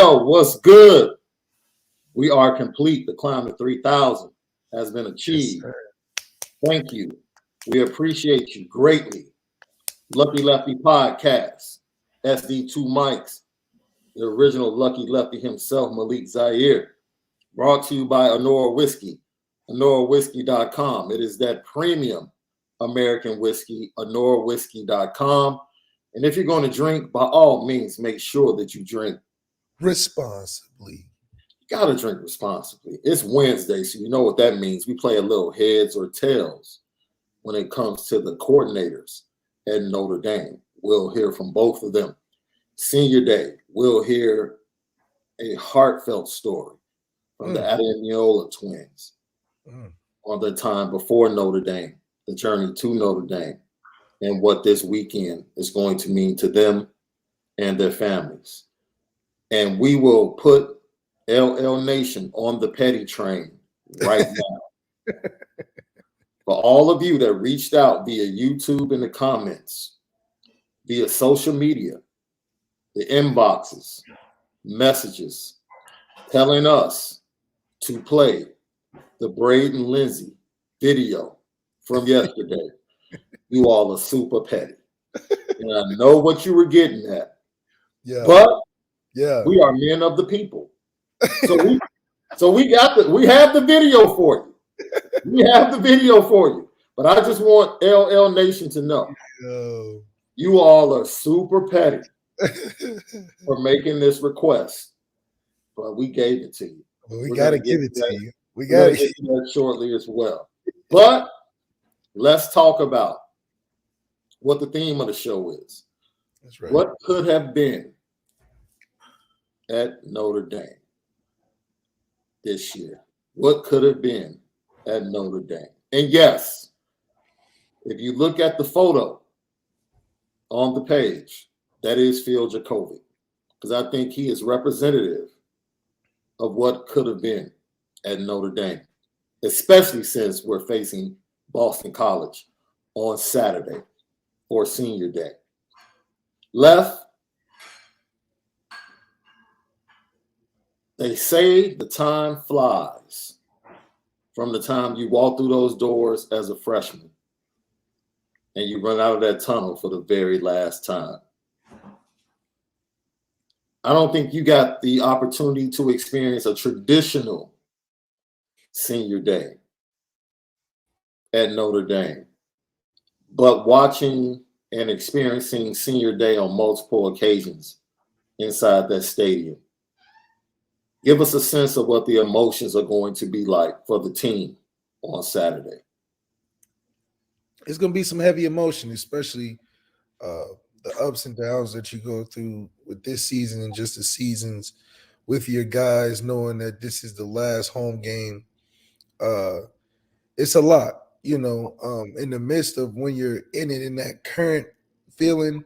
Well, what's good? We are complete. The climb to 3,000 has been achieved. Yes, Thank you. We appreciate you greatly. Lucky Lefty Podcast, SD2 Mics, the original Lucky Lefty himself, Malik Zaire. Brought to you by Onora Whiskey, OnoraWhiskey.com. It is that premium American whiskey, OnoraWhiskey.com. And if you're going to drink, by all means, make sure that you drink responsibly. You got to drink responsibly. It's Wednesday, so you know what that means. We play a little heads or tails when it comes to the coordinators at Notre Dame. We'll hear from both of them. Senior day, we'll hear a heartfelt story from the Ademiyola twins on their time before Notre Dame, the journey to Notre Dame, and what this weekend is going to mean to them and their families. And we will put LL Nation on the petty train right now. For all of you that reached out via YouTube in the comments, via social media, the inboxes, messages, telling us to play the Braden Lindsay video from yesterday, you all are super petty. And I know what you were getting at. Yeah. But we are men of the people. So we have the video for you. We have the video for you. But I just want LL Nation to know you all are super petty for making this request. But we gave it to you. We got to give it to you. We got to get to that shortly as well. But let's talk about what the theme of the show is. That's right. What could have been at Notre Dame this year? What could have been at Notre Dame? And yes, if you look at the photo on the page, that is Phil Jacoby, because I think he is representative of what could have been at Notre Dame, especially since we're facing Boston College on Saturday for Senior Day. Left, they say the time flies from the time you walk through those doors as a freshman and you run out of that tunnel for the very last time. I don't think you got the opportunity to experience a traditional Senior Day at Notre Dame, but watching and experiencing Senior Day on multiple occasions inside that stadium, give us a sense of what the emotions are going to be like for the team on Saturday. It's going to be some heavy emotion, especially the ups and downs that you go through with this season and just the seasons with your guys, knowing that this is the last home game. It's a lot, in the midst of when you're in it, in that current feeling,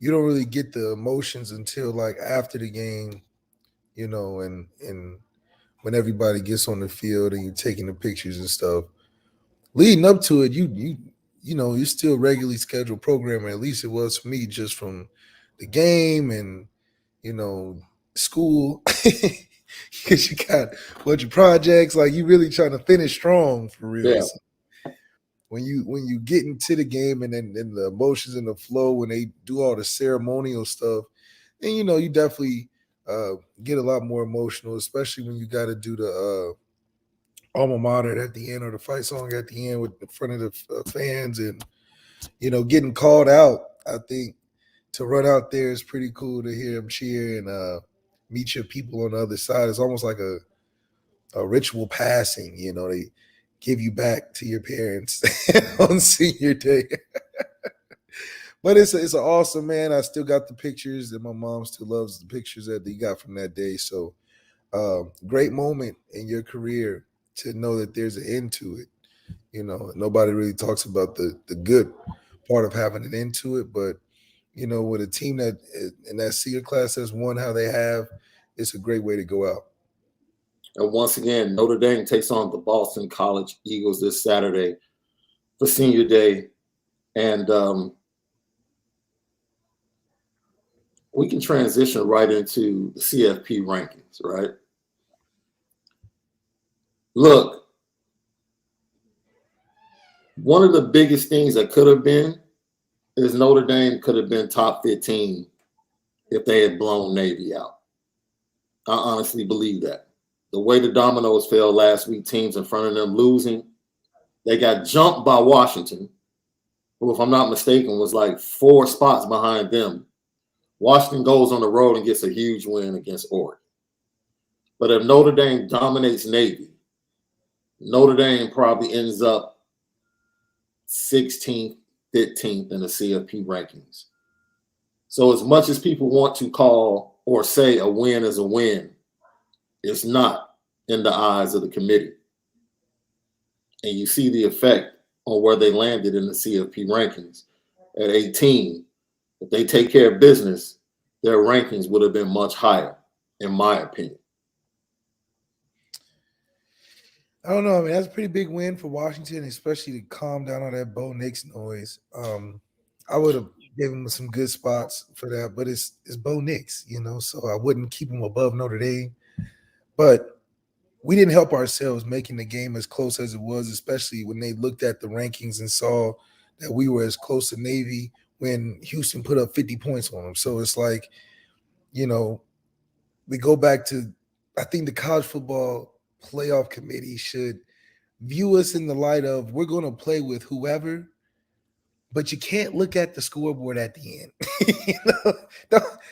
you don't really get the emotions until like after the game, and when everybody gets on the field and you're taking the pictures and stuff. Leading up to it, you're still regularly scheduled programming. At least it was for me, just from the game and school, because you got a bunch of projects. Like you really trying to finish strong for real. Yeah. So when you get into the game and then the emotions and the flow, when they do all the ceremonial stuff, then you definitely get a lot more emotional, especially when you got to do the alma mater at the end or the fight song at the end with in front of the fans, and getting called out. I think to run out there is pretty cool to hear them cheer and meet your people on the other side. It's almost like a ritual passing. They give you back to your parents on Senior Day. But it's an awesome, man. I still got the pictures, and my mom still loves the pictures that they got from that day. So great moment in your career to know that there's an end to it. Nobody really talks about the good part of having an end to it, but with a team that in that senior class has won how they have, it's a great way to go out. And once again, Notre Dame takes on the Boston College Eagles this Saturday for Senior Day. And we can transition right into the CFP rankings, right? Look, one of the biggest things that could have been is Notre Dame could have been top 15 if they had blown Navy out. I honestly believe that. The way the dominoes fell last week, teams in front of them losing, they got jumped by Washington, who, if I'm not mistaken, was like 4 spots behind them. Washington goes on the road and gets a huge win against Oregon. But if Notre Dame dominates Navy, Notre Dame probably ends up 16th, 15th in the CFP rankings. So as much as people want to call or say a win is a win, it's not in the eyes of the committee. And you see the effect on where they landed in the CFP rankings. At 18, if they take care of business, their rankings would have been much higher, in my opinion. I don't know. I mean, that's a pretty big win for Washington, especially to calm down all that Bo Nix noise. I would have given him some good spots for that, but it's Bo Nix, so I wouldn't keep him above Notre Dame. But we didn't help ourselves making the game as close as it was, especially when they looked at the rankings and saw that we were as close to Navy when Houston put up 50 points on them. So it's like, we go back to, I think the college football playoff committee should view us in the light of we're going to play with whoever, but you can't look at the scoreboard at the end.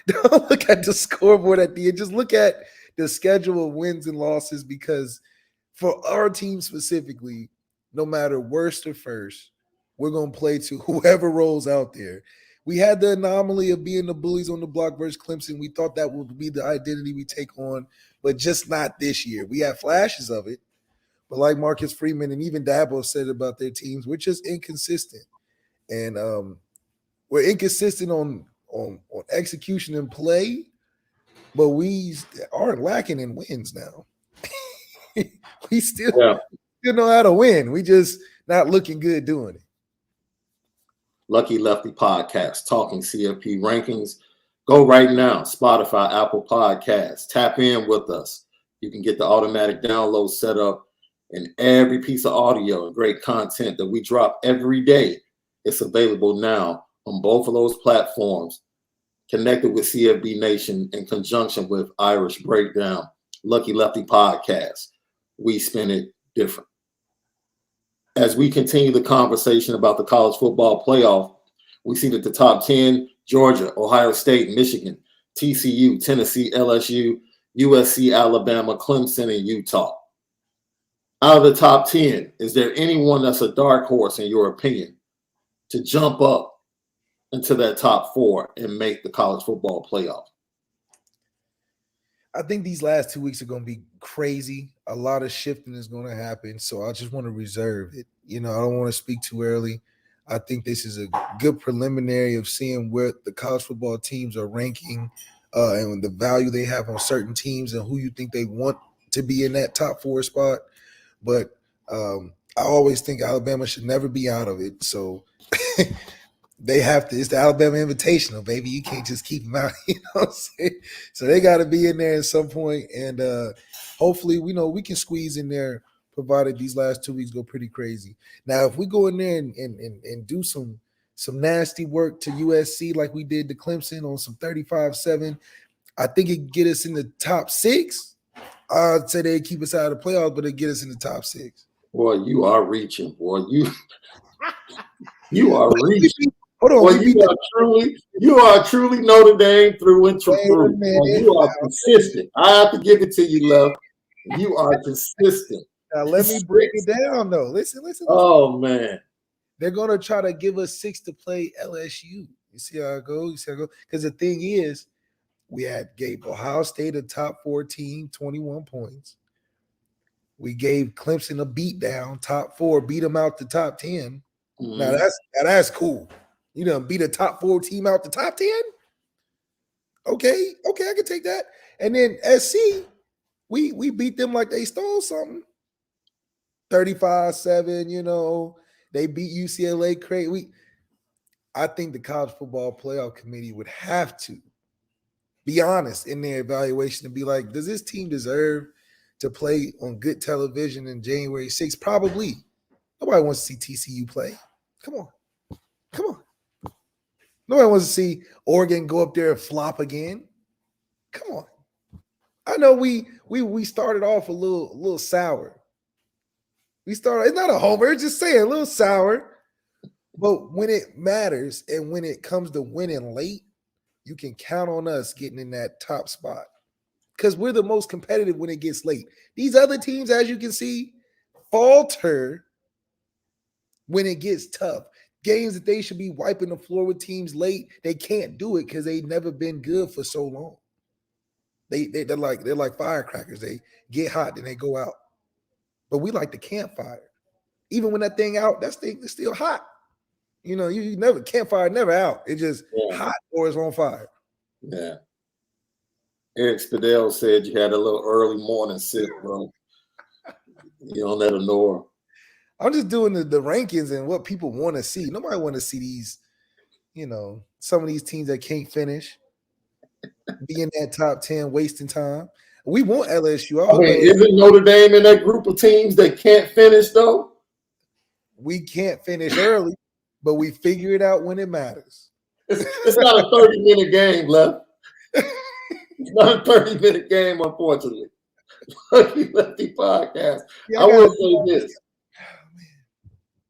Don't look at the scoreboard at the end. Just look at the schedule of wins and losses, because for our team specifically, no matter worst or first, we're going to play to whoever rolls out there. We had the anomaly of being the bullies on the block versus Clemson. We thought that would be the identity we take on, but just not this year. We had flashes of it, but like Marcus Freeman and even Dabo said about their teams, we're just inconsistent. And we're inconsistent on execution and play, but we aren't lacking in wins now. We still know how to win. We just not looking good doing it. Lucky Lefty Podcast, talking CFP rankings. Go right now, Spotify, Apple Podcasts. Tap in with us. You can get the automatic download set up, and every piece of audio and great content that we drop every day, it's available now on both of those platforms, connected with CFB Nation in conjunction with Irish Breakdown, Lucky Lefty Podcast. We spin it different. As we continue the conversation about the college football playoff, we see that the top 10, Georgia, Ohio State, Michigan, TCU, Tennessee, LSU, USC, Alabama, Clemson, and Utah. Out of the top 10, is there anyone that's a dark horse, in your opinion, to jump up into that top 4 and make the college football playoff? I think these last 2 weeks are going to be crazy. A lot of shifting is going to happen. So I just want to reserve it. I don't want to speak too early. I think this is a good preliminary of seeing where the college football teams are ranking and the value they have on certain teams and who you think they want to be in that top 4 spot. But I always think Alabama should never be out of it. So they have to. It's the Alabama Invitational, baby. You can't just keep them out. You know what I'm saying? So they got to be in there at some point, and hopefully, we can squeeze in there, provided these last 2 weeks go pretty crazy. Now, if we go in there and do some nasty work to USC like we did to Clemson on some 35-7, I think it could get us in the top 6. I'd say they'd keep us out of the playoffs, but it'd get us in the top 6. Boy, you are reaching, boy. You are reaching. Hold on, boy, you are truly Notre Dame through and through. You are consistent. I have to give it to you, love. You are consistent. Now let me break it down, though. Listen. Oh, man. They're going to try to give us 6 to play LSU. You see how it goes? Because the thing is, we gave Ohio State a top 4 team, 21 points. We gave Clemson a beat down, top 4, beat them out the top 10. Mm-hmm. Now that's cool. You done beat a top 4 team out the top 10? Okay, I can take that. And then SC, we beat them like they stole something. 35-7, they beat UCLA crazy. I think the College Football Playoff Committee would have to be honest in their evaluation and be like, does this team deserve to play on good television in January 6th? Probably. Nobody wants to see TCU play. Come on. Come on. Nobody wants to see Oregon go up there and flop again. Come on. I know we started off a little sour. It's not a homer, it's just saying a little sour. But when it matters and when it comes to winning late, you can count on us getting in that top spot. Because we're the most competitive when it gets late. These other teams, as you can see, falter when it gets tough. Games that they should be wiping the floor with teams late, they can't do it because they've never been good for so long. They're like firecrackers. They get hot, then they go out. But we like the campfire. Even when that thing out, that thing is still hot. You know, you never campfire never out. It's just hot or it's on fire. Yeah. Eric Spadell said you had a little early morning sip, bro. You on that Onora. I'm just doing the rankings and what people want to see. Nobody want to see these, some of these teams that can't finish, be in that top 10, wasting time. We want LSU. I mean, isn't Notre Dame in that group of teams that can't finish, though? We can't finish early, but we figure it out when it matters. It's not a 30-minute game, Left. It's not a 30-minute game, unfortunately. Lefty podcast. I will say this.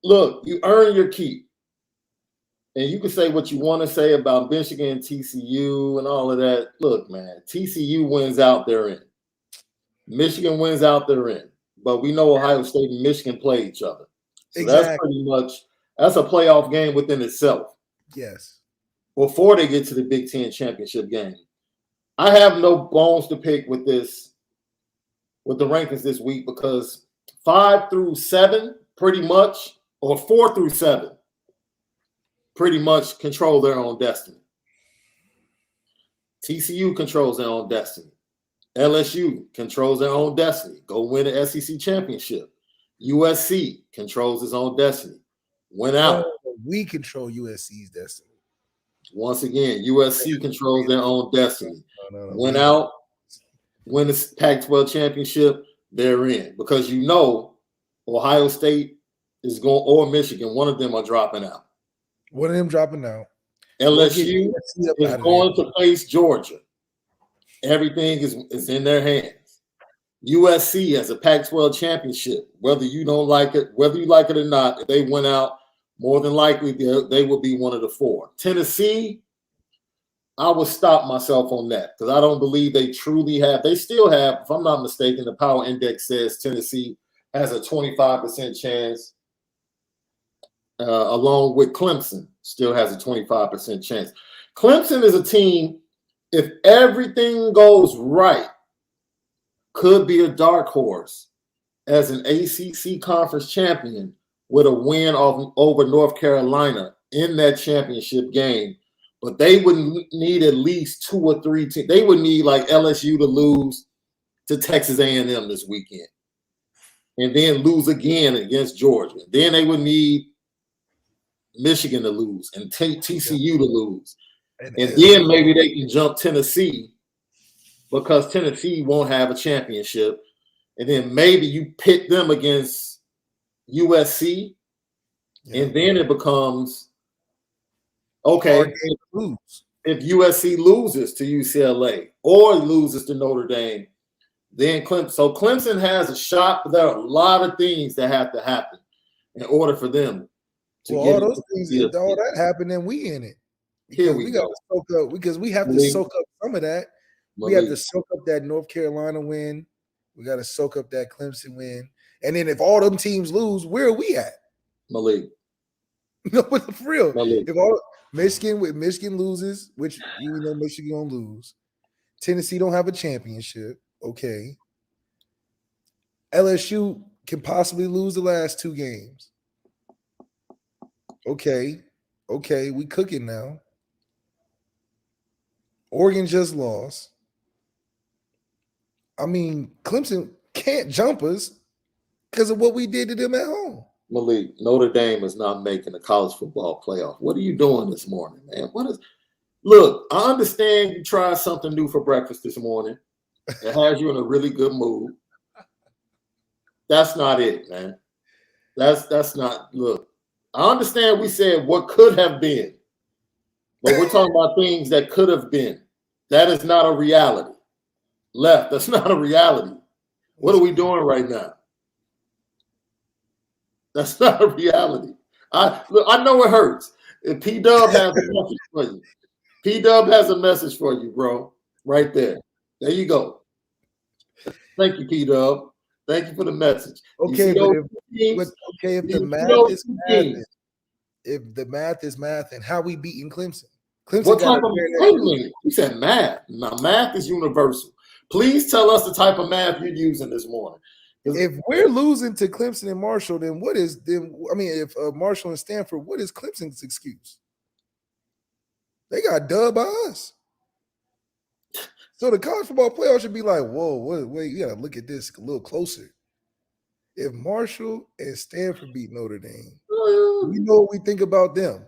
Look, you earn your keep. And you can say what you want to say about Michigan, TCU, and all of that. Look, man, TCU wins out, they're in. Michigan wins out, they're in. But we know Ohio State and Michigan play each other. So that's pretty much, that's a playoff game within itself. Yes. Before they get to the Big Ten championship game. I have no bones to pick with this, with the rankings this week, because 5 through 7 pretty much, or 4 through 7, pretty much control their own destiny. TCU controls their own destiny. LSU controls their own destiny. Go win the SEC championship. USC controls its own destiny. Win out. We control USC's destiny. Once again, USC controls their own destiny. Win out. Win the Pac-12 championship. They're in, because Ohio State is going, or Michigan, one of them are dropping out. One of them dropping out. LSU is going to face Georgia. Everything is in their hands. USC has a Pac-12 championship. Whether you don't like it, whether you like it or not, if they went out, more than likely they will be one of the 4. Tennessee, I would stop myself on that, because I don't believe they truly have. They still have, if I'm not mistaken, the Power Index says Tennessee has a 25% chance. Along with Clemson, still has a 25% chance. Clemson is a team, if everything goes right, could be a dark horse as an ACC conference champion with a win over North Carolina in that championship game. But they would need at least 2 or 3 teams. They would need like LSU to lose to Texas A&M this weekend, and then lose again against Georgia. Then they would need Michigan to lose and TCU to lose. And then maybe they can jump Tennessee, because Tennessee won't have a championship. And then maybe you pit them against USC. And then it becomes, okay, if USC loses to UCLA or loses to Notre Dame, then Clemson. So Clemson has a shot, but there are a lot of things that have to happen in order for them. All those things, if all that happened, then we in it. Because we got to soak up, because we have to soak up some of that. We have to soak up that North Carolina win. We got to soak up that Clemson win. And then if all them teams lose, where are we at? Malik. No, but for real. Malik. If all Michigan loses, which you know Michigan gonna lose, Tennessee don't have a championship. Okay. LSU can possibly lose the last 2 games. Okay, we cooking now. Oregon just lost. I mean, Clemson can't jump us because of what we did to them at home. Malik, Notre Dame is not making the college football playoff. What are you doing this morning, man? Look, I understand you tried something new for breakfast this morning. It has you in a really good mood. That's not it, man. That's not. Look, I understand we said what could have been, but we're talking about things that could have been. That is not a reality. Left, that's not a reality. What are we doing right now? That's not a reality. I know it hurts. If P Dub has a message for you. P Dub has a message for you, bro. Right there. There you go. Thank you, P Dub. Thank you for the message. Okay, but if the math is math, if the math is math, and how we beating Clemson? What type of wait a minute? You said math. Now math is universal. Please tell us the type of math you're using this morning. If we're losing to Clemson and Marshall, then what is then? I mean, if Marshall and Stanford, what is Clemson's excuse? They got dubbed by us. So the college football playoff should be like, whoa, wait, you gotta look at this a little closer. If Marshall and Stanford beat Notre Dame, we know what we think about them.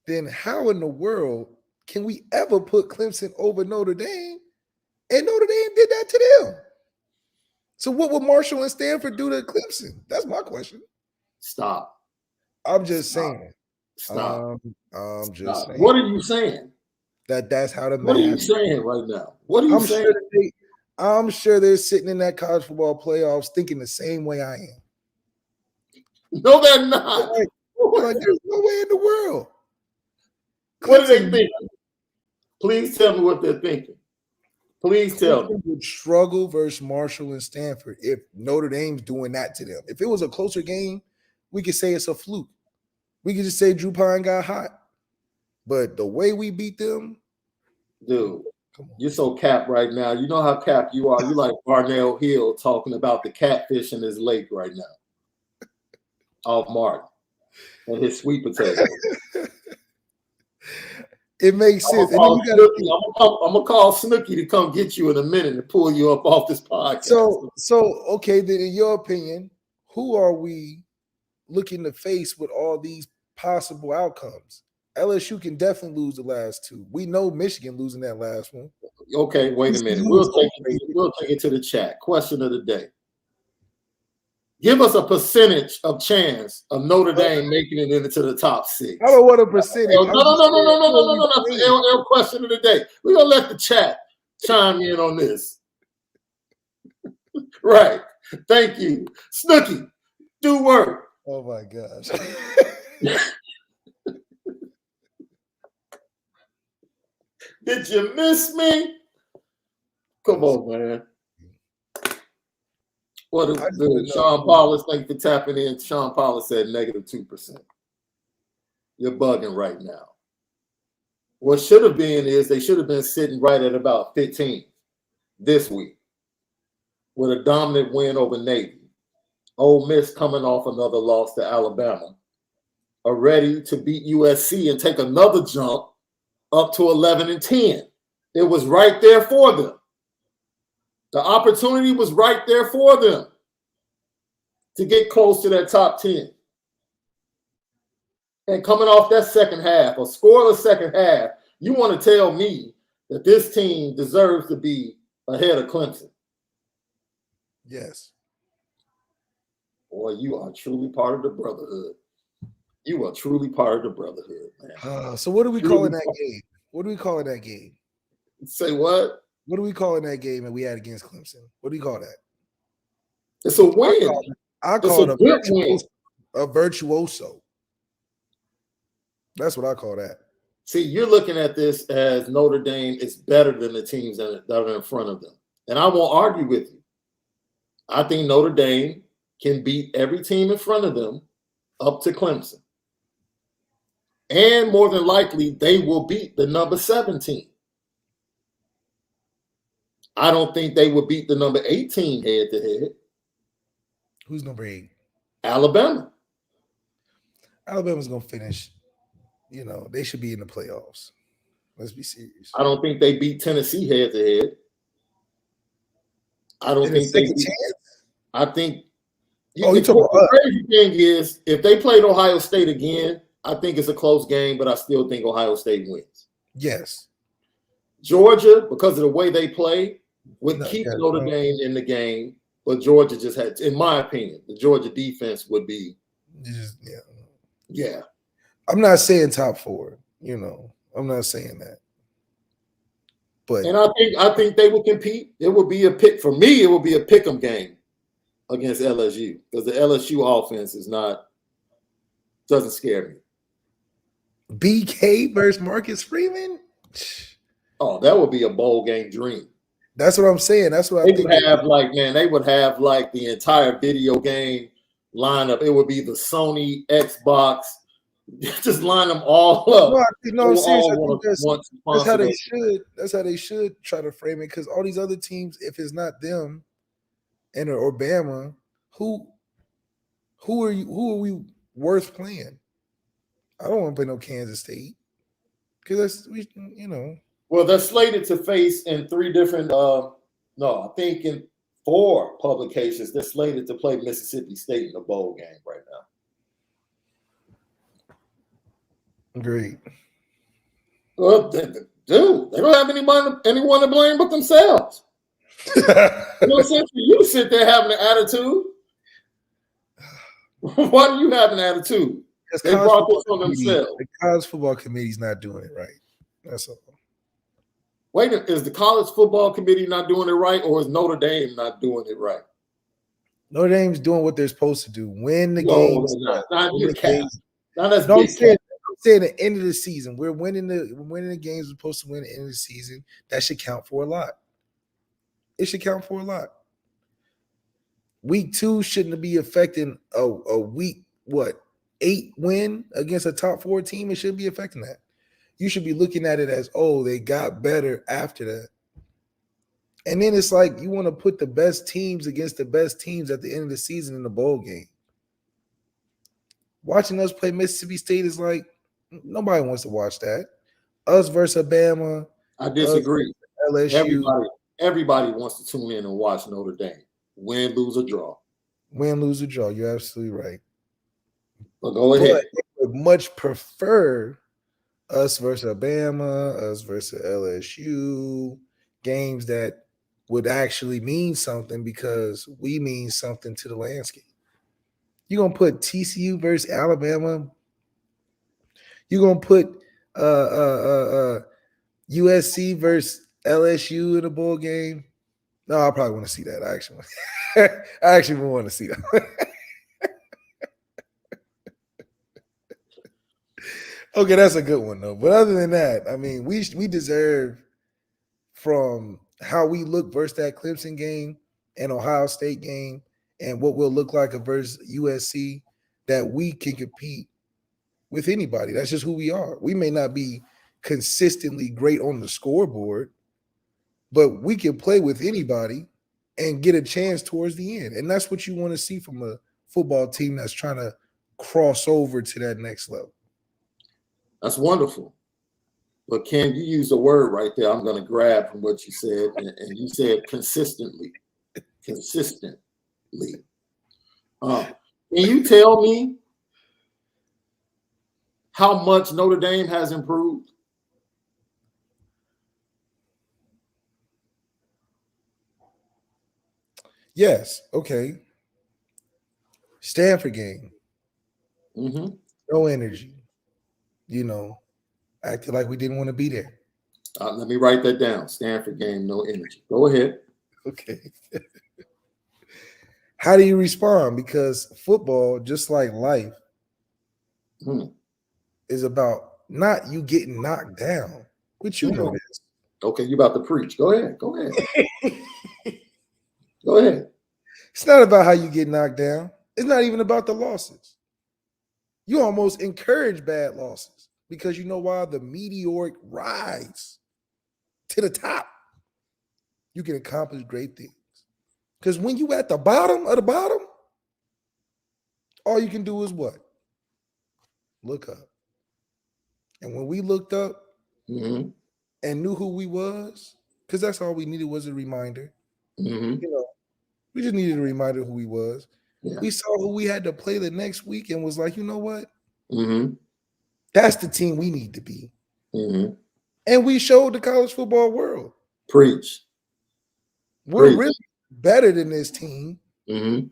Then how in the world can we ever put Clemson over Notre Dame? And Notre Dame did that to them. So what would Marshall and Stanford do to Clemson? That's my question. Stop. I'm just saying. Stop. I'm just saying. What are you saying? That's how the math. What are you saying right now? What are you saying? I'm sure they're sitting in that college football playoffs thinking the same way I am. No, they're not. Like there's no way in the world. What are they thinking? Please tell me what they're thinking. Please tell me. Would struggle versus Marshall and Stanford if Notre Dame's doing that to them. If it was a closer game, we could say it's a fluke. We could just say Drew Pine got hot. But the way we beat them, dude, you're so capped right now. You know how capped you are. You like Barnell Hill talking about the catfish in his lake right now. Off Martin and his sweet potato. It makes sense. I'm gonna call Snooki to come get you in a minute and pull you up off this podcast. So okay, then in your opinion, who are we looking to face with all these possible outcomes? LSU can definitely lose the last two. We know Michigan losing that last one. Okay, wait a minute. We'll take it to the chat. Question of the day. Give us a percentage of chance of Notre Dame making it into the top 6. I don't want a percentage. No. That's the LL question of the day. We're going to let the chat chime in on this. Right. Thank you. Snooki, do work. Oh, my gosh. Did you miss me? Come on, man. What is Sean Paulus? Thank you for tapping in. Sean Paulus said -2%. You're bugging right now. What should have been is they should have been sitting right at about 15 this week with a dominant win over Navy. Ole Miss coming off another loss to Alabama, are ready to beat USC and take another jump up to 11-10. It was right there for them. The opportunity was right there for them to get close to that top 10. And coming off that second half, a scoreless second half, you want to tell me that this team deserves to be ahead of Clemson? Yes. Boy, you are truly part of the brotherhood. You are truly part of the brotherhood, man. So what do we call in that game? What do we call in that game? Say what? What do we call in that game that we had against Clemson? What do you call that? It's a win. I call it a virtuoso. That's what I call that. See, you're looking at this as Notre Dame is better than the teams that are in front of them. And I won't argue with you. I think Notre Dame can beat every team in front of them up to Clemson. And more than likely, they will beat the number 17. I don't think they will beat the number 18 head-to-head. Who's number 8? Alabama. Alabama's going to finish. You know, they should be in the playoffs. Let's be serious. I don't think they beat Tennessee head-to-head. I don't think they beat. I think. You talking about the crazy thing is, if they played Ohio State again, I think it's a close game, but I still think Ohio State wins. Yes. Georgia, because of the way they play, would keep yes, Notre Dame in the game, but Georgia just had, in my opinion, the Georgia defense would be, yeah. I'm not saying top 4, I'm not saying that. But and I think they would compete. It would be a pick for me. It would be a pick 'em game against LSU because the LSU offense doesn't scare me. BK versus Marcus Freeman. Oh, that would be a bowl game dream. That's what I'm saying. That's what they would have. They would have like the entire video game lineup. It would be the Sony, Xbox. Just line them all up. No, seriously, that's how they should. That's how they should try to frame it. Because all these other teams, if it's not them, and or Bama, who are you? Who are we worth playing? I don't want to play no Kansas State because Well, they're slated to face in 3 different. I think in 4 publications they're slated to play Mississippi State in the bowl game right now. Great. Well, dude, they don't have anyone to blame but themselves. No sense for you to sit there having an attitude. Why do you have an attitude? They brought this on themselves. The college football committee's not doing it right. That's all. Wait, is the college football committee not doing it right, or is Notre Dame not doing it right? Notre Dame's doing what they're supposed to do. Win the games. I'm saying the end of the season. We're winning the games we're supposed to win at the end of the season. That should count for a lot. It should count for a lot. Week 2 shouldn't be affecting a week 8 win against a top 4 team. It shouldn't be affecting that. You should be looking at it as, they got better after that. And then it's like you want to put the best teams against the best teams at the end of the season in the bowl game. Watching us play Mississippi State is like, nobody wants to watch that. Us versus Alabama. I disagree. LSU. Everybody wants to tune in and watch Notre Dame. Win, lose, or draw. Win, lose, or draw. You're absolutely right. But go ahead. I would much prefer us versus Alabama, us versus LSU, games that would actually mean something because we mean something to the landscape. You're going to put TCU versus Alabama. You're going to put USC versus LSU in a bowl game. No, I probably want to see that. I actually want to see that. Okay, that's a good one though. But other than that, I mean, we deserve, from how we look versus that Clemson game and Ohio State game and what we'll look like versus USC, that we can compete with anybody. That's just who we are. We may not be consistently great on the scoreboard, but we can play with anybody and get a chance towards the end. And that's what you want to see from a football team that's trying to cross over to that next level. That's wonderful. But Ken, you used a word right there I'm going to grab from what you said. And you said consistently. Consistently. Can you tell me how much Notre Dame has improved? Yes. Okay. Stanford game. Mm-hmm. No energy. Acted like we didn't want to be there. Let me write that down. Stanford game, no energy. Go ahead. Okay. How do you respond? Because football, just like life, is about not you getting knocked down, which you know this. Okay, you about to preach. Go ahead. Go ahead. It's not about how you get knocked down. It's not even about the losses. You almost encourage bad losses because you know why? The meteoric rise to the top. You can accomplish great things. Because when you at the bottom of the bottom, all you can do is what? Look up. And when we looked up and knew who we was, because that's all we needed was a reminder. We just needed a reminder of who we was. Yeah. We saw who we had to play the next week and was like, you know what? That's the team we need to be. Mm-hmm. And we showed the college football world. Preach. We're really better than this team and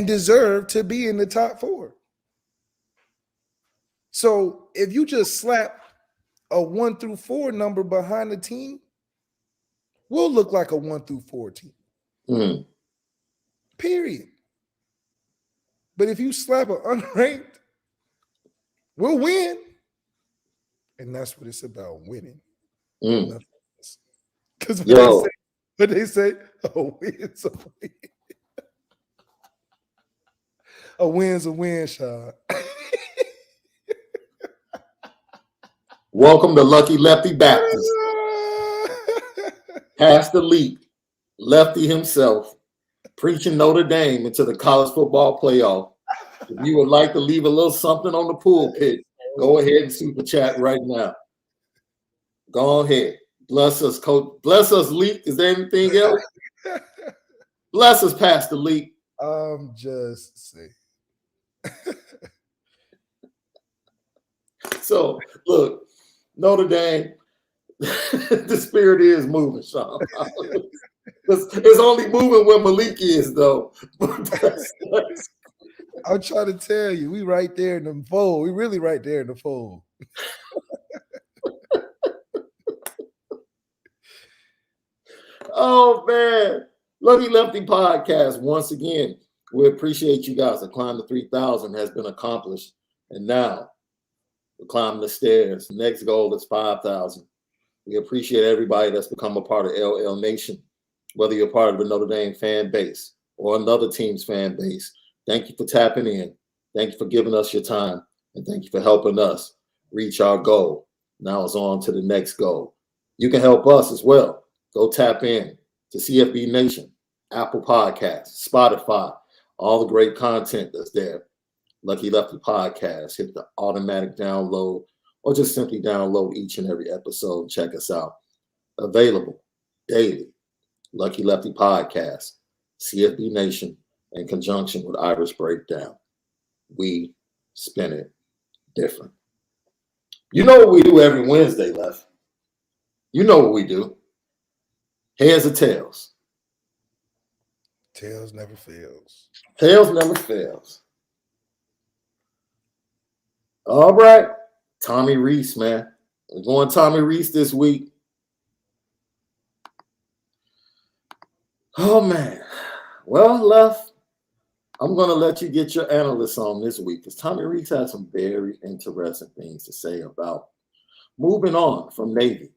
deserve to be in the top 4. So if you just slap a 1 through 4 number behind the team, we'll look like a 1 through 4 team. Period. But if you slap an unranked, we'll win. And that's what it's about, winning. Because what they say, a win's a win. A win's a win, Shaun. Welcome to Lucky Lefty Baptist. Pastor Lee, Lefty himself, preaching Notre Dame into the college football playoff. If you would like to leave a little something on the pulpit, go ahead and super chat right now. Go ahead. Bless us, Coach. Bless us, Lee. Is there anything else? Bless us, Pastor Lee. I'm just saying. So, look, Notre Dame, the spirit is moving, Shaun. It's only moving where Malik is, though. I'm trying to tell you, we right there in the fold. We really right there in the fold. Oh, man. Lucky Lefty Podcast, once again, we appreciate you guys. The climb to 3,000 has been accomplished. And now we're climbing the stairs. Next goal is 5,000. We appreciate everybody that's become a part of LL Nation, whether you're part of the Notre Dame fan base or another team's fan base. Thank you for tapping in. Thank you for giving us your time. And thank you for helping us reach our goal. Now it's on to the next goal. You can help us as well. Go tap in to CFB Nation, Apple Podcasts, Spotify, all the great content that's there. Lucky Lefty Podcast. Hit the automatic download or just simply download each and every episode. Check us out. Available daily. Lucky Lefty Podcast, CFB Nation, in conjunction with Irish Breakdown. We spin it different. You know what we do every Wednesday, Left? You know what we do. Heads or tails? Tails never fails. Tails never fails. All right. Tommy Reese, man. We're going Tommy Reese this week. Oh, man. Well, Left, I'm going to let you get your analysts on this week because Tommy Reese has some very interesting things to say about moving on from Navy.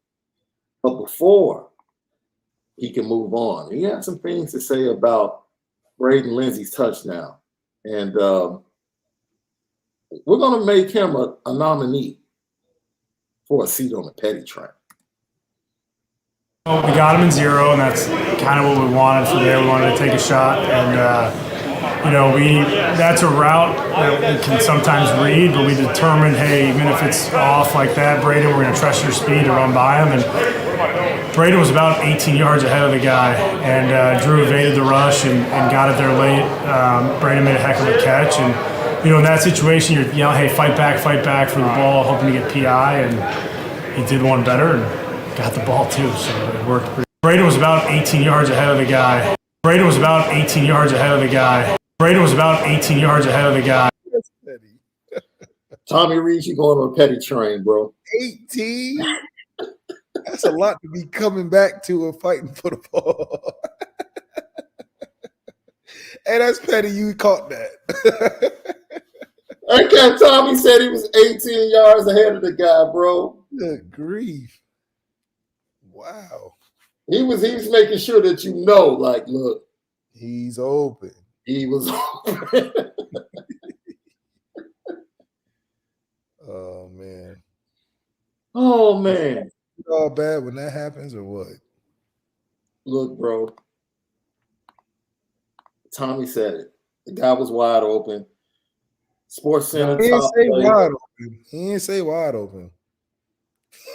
But before he can move on, he had some things to say about Braden Lindsey's touchdown. And we're going to make him a nominee for a seat on the petty train. Well, we got him in 0, and that's kind of what we wanted from there. We wanted to take a shot, and that's a route that we can sometimes read, but we determined, hey, even if it's off like that, Braden, we're going to trust your speed to run by him. And Braden was about 18 yards ahead of the guy, and Drew evaded the rush and got it there late. Braden made a heck of a catch, and in that situation, you're yelling, hey, fight back for the ball, hoping to get PI, and he did one better and got the ball too, so it worked pretty. Braden was about 18 yards ahead of the guy. Tommy Reese, you going on a petty train, bro. 18? That's a lot to be coming back to and fighting for the ball. Hey, that's petty. You caught that. Okay, Tommy said he was 18 yards ahead of the guy, bro. Good grief. Wow. He was making sure that like, look. He's open. He was open. Oh, man. Oh, man. It's all bad when that happens or what? Look, bro. Tommy said it. The guy was wide open. Sports Center. He didn't say wide open. He didn't say wide open.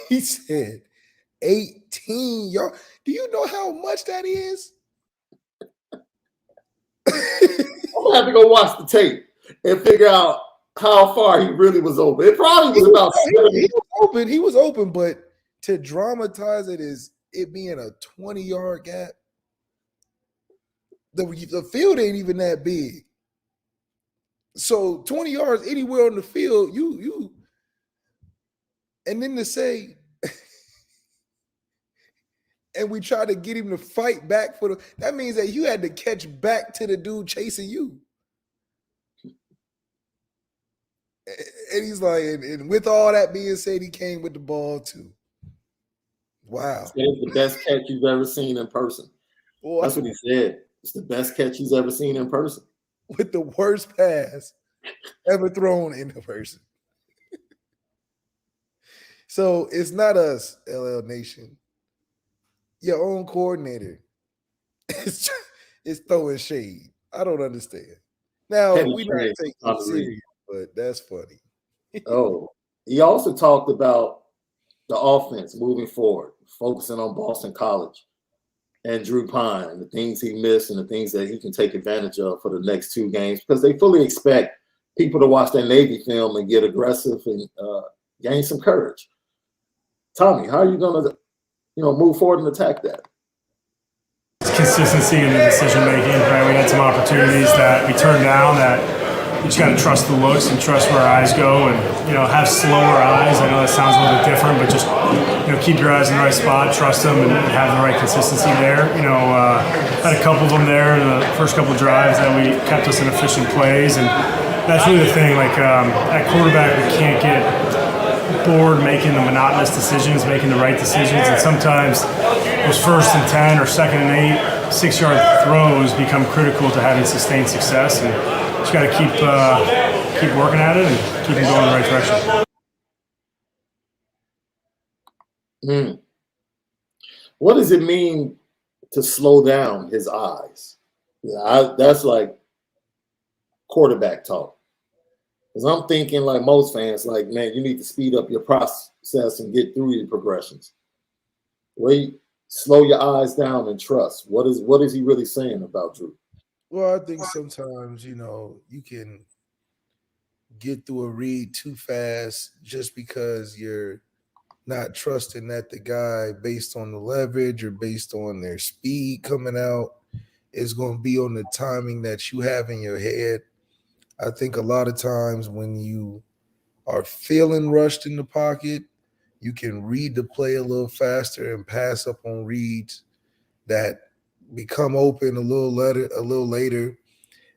He said 18 yards. Do you know how much that is? I'm gonna have to go watch the tape and figure out how far he really was open. It probably was about 70. He was open. He was open, but to dramatize it as it being a 20-yard gap, the field ain't even that big. So 20 yards anywhere on the field, you and then to say, and we try to get him to fight back for that means that you had to catch back to the dude chasing you. And he's like, and with all that being said, he came with the ball too. Wow. It's the best catch you've ever seen in person. Boy, that's what he said. It's the best catch he's ever seen in person. With the worst pass ever thrown in a person. So it's not us, LL Nation. Your own coordinator is throwing shade. I don't understand. Now, we not taking it serious, but that's funny. He also talked about the offense moving forward, focusing on Boston College and Drew Pine and the things he missed and the things that he can take advantage of for the next 2 games, because they fully expect people to watch that Navy film and get aggressive and gain some courage. Tommy, how are you going to move forward and attack that? Consistency in the decision making, right? We had some opportunities that we turned down that you just got to trust the looks and trust where our eyes go, and have slower eyes. I know that sounds a little bit different, but just keep your eyes in the right spot, trust them, and have the right consistency there. Had a couple of them there in the first couple of drives that we kept us in efficient plays, and that's really the thing. Like at quarterback, we can't get bored making the monotonous decisions, making the right decisions, and sometimes those 1st and 10 or 2nd and 8 6-yard throws become critical to having sustained success, and just got to keep working at it and keep it going in the right direction. What does it mean to slow down his eyes? That's like quarterback talk. Because I'm thinking, like most fans, like, man, you need to speed up your process and get through your progressions. Wait, slow your eyes down and trust. What is he really saying about Drew? Well, I think sometimes, you can get through a read too fast just because you're not trusting that the guy, based on the leverage or based on their speed coming out, is going to be on the timing that you have in your head. I think a lot of times when you are feeling rushed in the pocket, you can read the play a little faster and pass up on reads that become open a little later.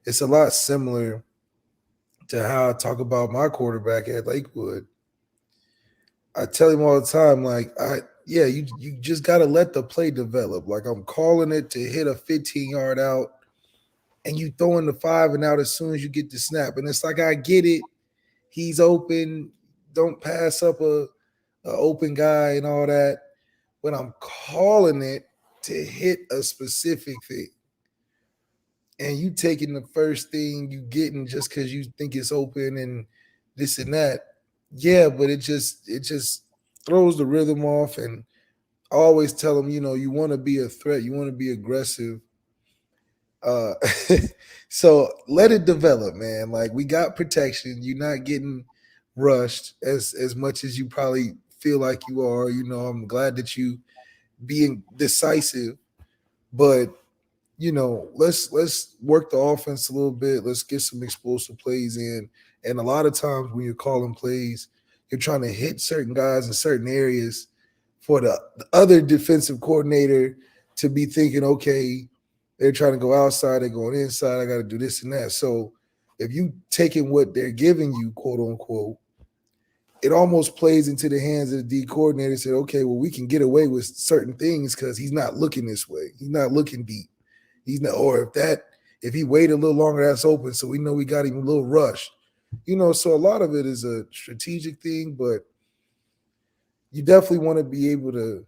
It's a lot similar to how I talk about my quarterback at Lakewood. I tell him all the time, like, you just got to let the play develop. Like, I'm calling it to hit a 15-yard out, and you throw in the 5 and out as soon as you get the snap. And it's like, I get it. He's open. Don't pass up a open guy and all that. But I'm calling it to hit a specific thing. And you taking the first thing you getting just because you think it's open and this and that. Yeah, but it just throws the rhythm off. And I always tell them, you want to be a threat. You want to be aggressive. So let it develop, man. Like, we got protection. You're not getting rushed as much as you probably feel like you are. I'm glad that you being decisive, but let's work the offense a little bit. Let's get some explosive plays in. And a lot of times when you're calling plays, you're trying to hit certain guys in certain areas for the other defensive coordinator to be thinking, okay, they're trying to go outside, they're going inside, I got to do this and that. So if you taking what they're giving you, quote unquote, it almost plays into the hands of the D coordinator. Said, okay, well, we can get away with certain things because he's not looking this way. He's not looking deep. He's not, or if he waited a little longer, that's open. So we know we got him a little rushed. So a lot of it is a strategic thing, but you definitely want to be able to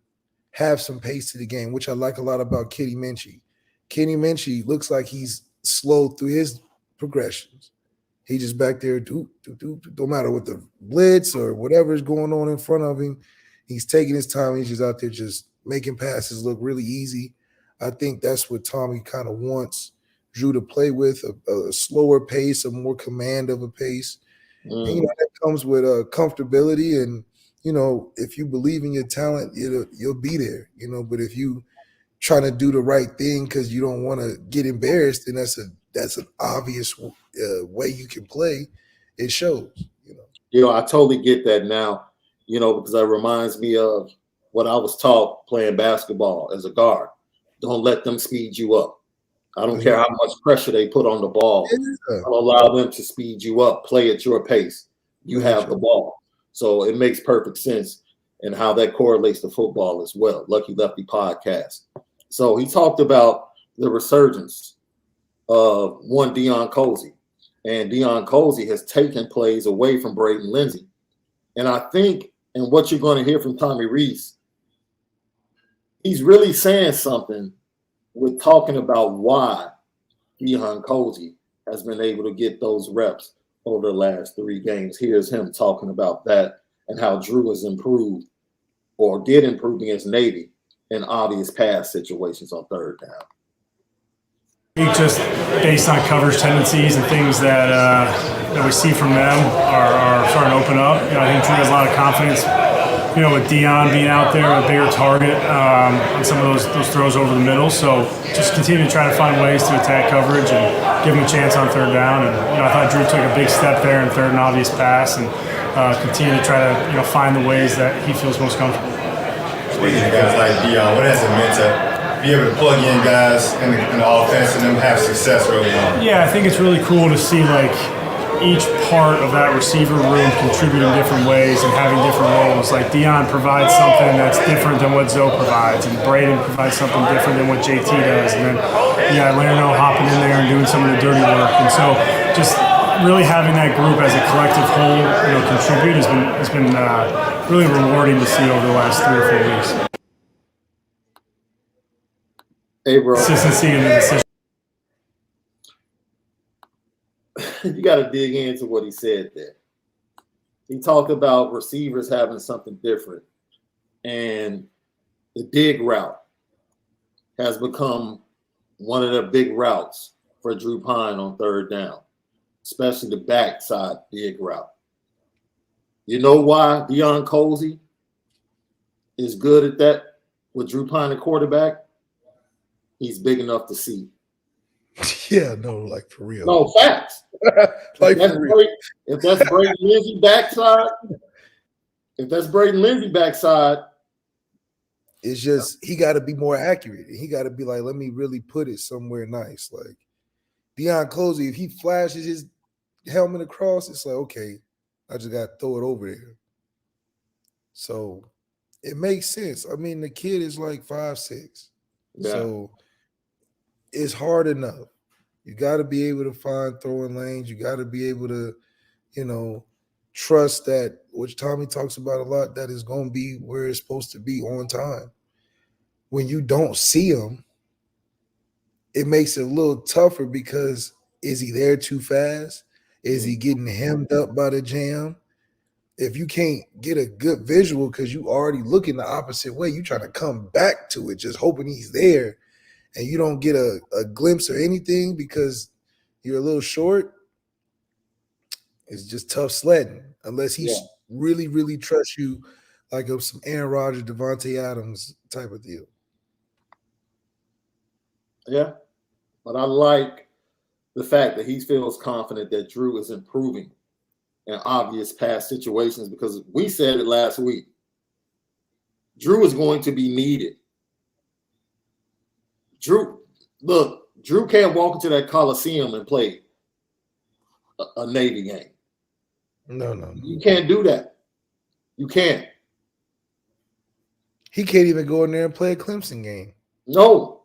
have some pace to the game, which I like a lot about Kenny Minchie. Kenny Minchie looks like he's slow through his progressions. He just back there, don't matter what the blitz or whatever is going on in front of him. He's taking his time. He's just out there just making passes look really easy. I think that's what Tommy kind of wants Drew to play with, a slower pace, a more command of a pace. And, that comes with comfortability. And, if you believe in your talent, you'll be there, but if you trying to do the right thing because you don't want to get embarrassed, then that's an obvious way you can play. It shows, I totally get that now, because that reminds me of what I was taught playing basketball as a guard. Don't let them speed you up. I don't care how much pressure they put on the ball. Don't allow them to speed you up. Play at your pace. You have the ball. So it makes perfect sense and how that correlates to football as well. Lucky Lefty podcast. So he talked about the resurgence of one Deion Colzie. And Deion Colzie has taken plays away from Braden Lindsey. And I think, and what you're going to hear from Tommy Rees, he's really saying something with talking about why Deion Colzie has been able to get those reps over the last 3 games. Here's him talking about that and how Drew has improved or did improve against Navy in obvious pass situations on third down. Just based on coverage tendencies and things that we see from them are starting to open up. I think Drew has a lot of confidence. With Deion being out there, a bigger target on some of those throws over the middle. So just continue to try to find ways to attack coverage and give him a chance on third down. And I thought Drew took a big step there in third and obvious pass, and continue to try to find the ways that he feels most comfortable. Speaking of guys like Deion, what has it meant to be able to plug in guys in the offense and them have success early on? Yeah, I think it's really cool to see each part of that receiver room contributing different ways and having different roles. Like Deion provides something that's different than what Zoe provides, and Braden provides something different than what JT does, and then Lerno hopping in there and doing some of the dirty work. And so just really having that group as a collective whole, contribute has been really rewarding to see over the last 3 or 4 weeks. Hey, bro. Consistency in the decision. You got to dig into what he said there. He talked about receivers having something different, and the dig route has become one of the big routes for Drew Pine on third down, especially the backside dig route. You know why Deion Colzie is good at that with Drew Pine at quarterback? He's big enough to see. Yeah, no, like for real. No, facts. Like for real. If that's Braden Lindsey backside, it's just he got to be more accurate. He got to be like, let me really put it somewhere nice. Like Deion Colzie, if he flashes his helmet across, it's like, okay, I just got to throw it over there. So it makes sense. I mean, the kid is like 5'6". Yeah. So it's hard enough. You got to be able to find throwing lanes. You got to be able to, trust that, which Tommy talks about a lot, that is going to be where it's supposed to be on time. When you don't see him, it makes it a little tougher because is he there too fast? Is he getting hemmed up by the jam? If you can't get a good visual because you already looking the opposite way, you trying to come back to it just hoping he's there, and you don't get a glimpse or anything because you're a little short, it's just tough sledding unless he really, really trusts you like some Aaron Rodgers, Devontae Adams type of deal. Yeah, but I like the fact that he feels confident that Drew is improving in obvious past situations because we said it last week. Drew is going to be needed. Drew can't walk into that Coliseum and play a Navy game. No. You can't do that. You can't. He can't even go in there and play a Clemson game. No.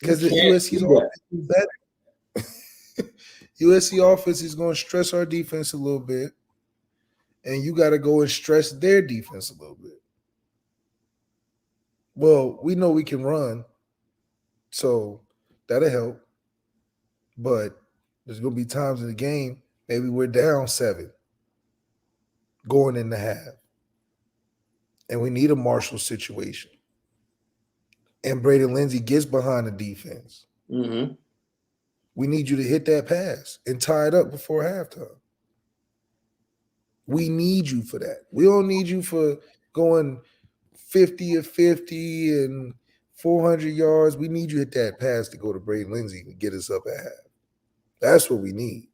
Because the USC's offense is better. USC offense is going to stress our defense a little bit, and you got to go and stress their defense a little bit. Well, we know we can run, so that'll help. But there's going to be times in the game, maybe we're down 7 going in the half, and we need a Marshall situation. And Braden Lindsey gets behind the defense. Mm-hmm. We need you to hit that pass and tie it up before halftime. We need you for that. We don't need you for going 50 or 50 and 400 yards. We need you at that pass to go to Braden Lindsey and get us up at half. That's what we need.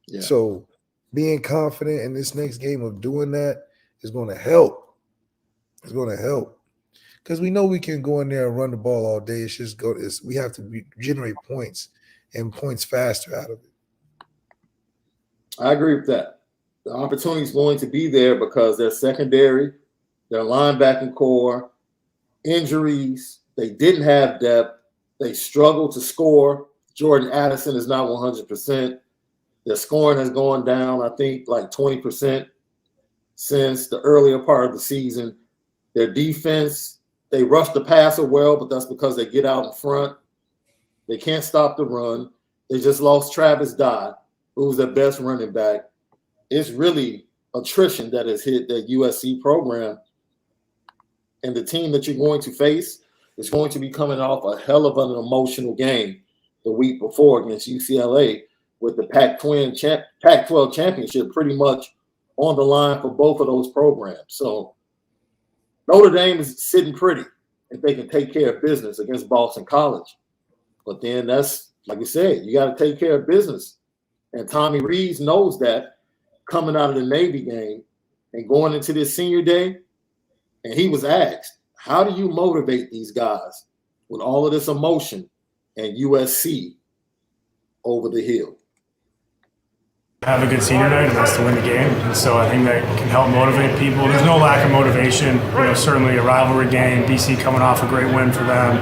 Yeah. So being confident in this next game of doing that is going to help. It's going to help. Because we know we can go in there and run the ball all day. It's just we have to generate points and points faster out of it. I agree with that. The opportunity is going to be there because their secondary, their linebacking core, injuries, they didn't have depth. They struggled to score. Jordan Addison is not 100%. Their scoring has gone down, I think, like 20% since the earlier part of the season. Their defense, they rush the passer well, but that's because they get out in front. They can't stop the run. They just lost Travis Dodd, who was their best running back. It's really attrition that has hit that USC program. And the team that you're going to face is going to be coming off a hell of an emotional game the week before against UCLA with the Pac-12 championship pretty much on the line for both of those programs. So Notre Dame is sitting pretty if they can take care of business against Boston College. But then that's, like you said, you got to take care of business. And Tommy Rees knows that coming out of the Navy game and going into this senior day. And he was asked, how do you motivate these guys with all of this emotion and USC over the hill? Have a good senior night, and that's to win the game. And so I think that can help motivate people. There's no lack of motivation. Certainly a rivalry game. BC coming off a great win for them.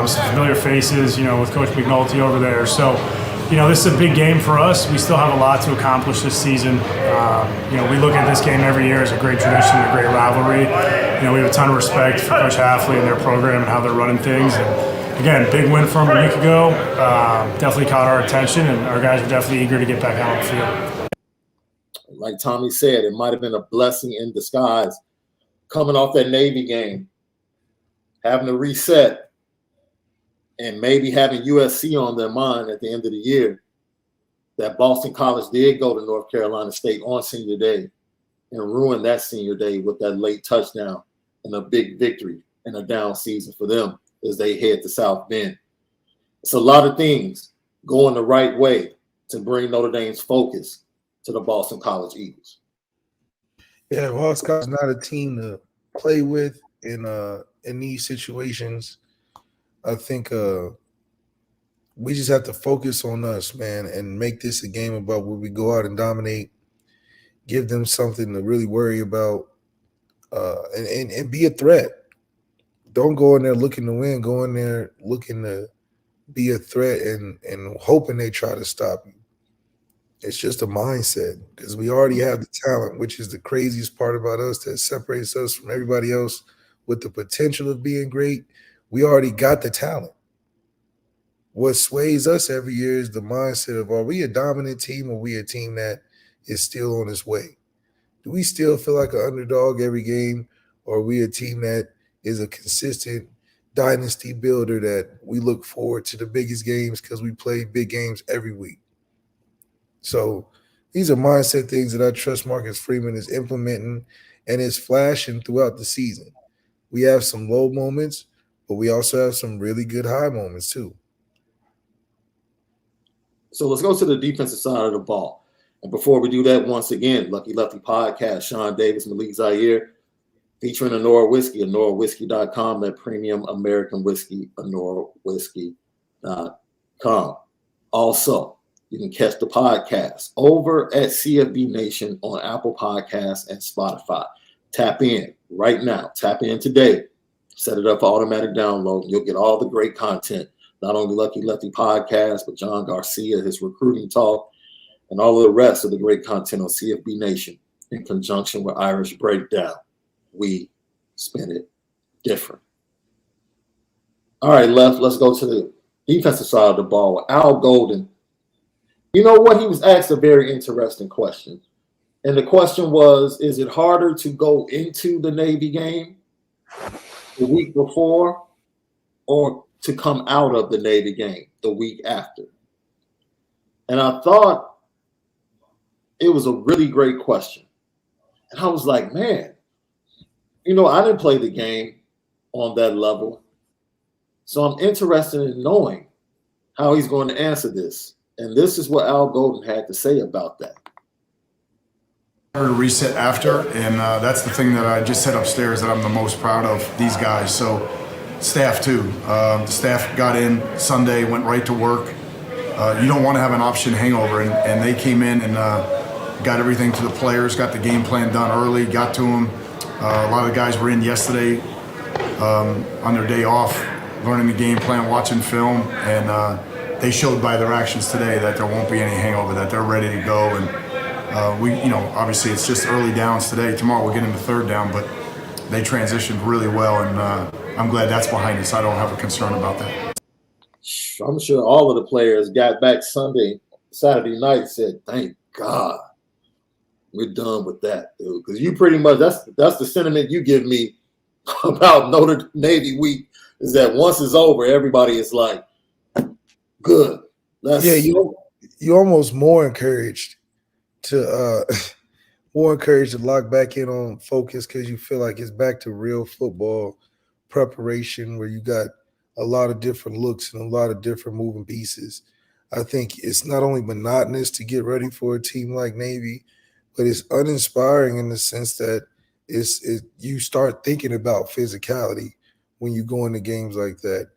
Some familiar faces, with Coach McNulty over there. So, this is a big game for us. We still have a lot to accomplish this season. We look at this game every year as a great tradition, a great rivalry. We have a ton of respect for Coach Hafley and their program and how they're running things. And again, big win from a week ago. Definitely caught our attention, and our guys are definitely eager to get back out on the field. Like Tommy said, it might have been a blessing in disguise coming off that Navy game, having to reset, and maybe having USC on their mind at the end of the year. That Boston College did go to North Carolina State on senior day and ruin that senior day with that late touchdown and a big victory and a down season for them as they head to South Bend. It's a lot of things going the right way to bring Notre Dame's focus to the Boston College Eagles. Yeah, Boston College is not a team to play with in these situations. I think we just have to focus on us, man, and make this a game about where we go out and dominate, give them something to really worry about, and be a threat. Don't go in there looking to win. Go in there looking to be a threat and hoping they try to stop you. It's just a mindset because we already have the talent, which is the craziest part about us that separates us from everybody else with the potential of being great. We already got the talent. What sways us every year is the mindset of, are we a dominant team or are we a team that is still on its way? Do we still feel like an underdog every game, or are we a team that is a consistent dynasty builder that we look forward to the biggest games because we play big games every week? So these are mindset things that I trust Marcus Freeman is implementing and is flashing throughout the season. We have some low moments, but we also have some really good high moments too. So let's go to the defensive side of the ball. And before we do that, once again, Lucky Lefty Podcast, Shaun Davis, Malik Zaire, featuring Onora Whiskey, OnoraWhiskey.com, that premium American whiskey, OnoraWhiskey.com. Also, you can catch the podcast over at CFB Nation on Apple Podcasts and Spotify. Tap in right now. Tap in today. Set it up for automatic download. You'll get all the great content, not only Lucky Lefty Podcast, but John Garcia, his recruiting talk, and all of the rest of the great content on CFB Nation in conjunction with Irish Breakdown. We spin it different. All right, let's go to the defensive side of the ball. Al Golden. You know what? He was asked a very interesting question. And the question was, is it harder to go into the Navy game the week before or to come out of the Navy game the week after? And I thought it was a really great question And I was like, man, I didn't play the game on that level. So I'm interested in knowing how he's going to answer this. And this is what Al Golden had to say about that. To reset after, and that's the thing that I just said upstairs that I'm the most proud of these guys. So staff too. The staff got in Sunday, went right to work. You don't want to have an option hangover, and they came in and got everything to the players, got the game plan done early, got to them. A lot of the guys were in yesterday on their day off, learning the game plan, watching film, and they showed by their actions today that there won't be any hangover, that they're ready to go. And obviously it's just early downs today. Tomorrow we'll get into third down, but they transitioned really well, and I'm glad that's behind us. I don't have a concern about that. I'm sure all of the players got back Saturday night and said, thank God we're done with that, dude. Because you pretty much, that's the sentiment you give me about Notre Navy week, is that once it's over, everybody is like, good. You're almost more encouraged to lock back in on focus because you feel like it's back to real football preparation where you got a lot of different looks and a lot of different moving pieces. I think it's not only monotonous to get ready for a team like Navy, but it's uninspiring in the sense that you start thinking about physicality when you go into games like that.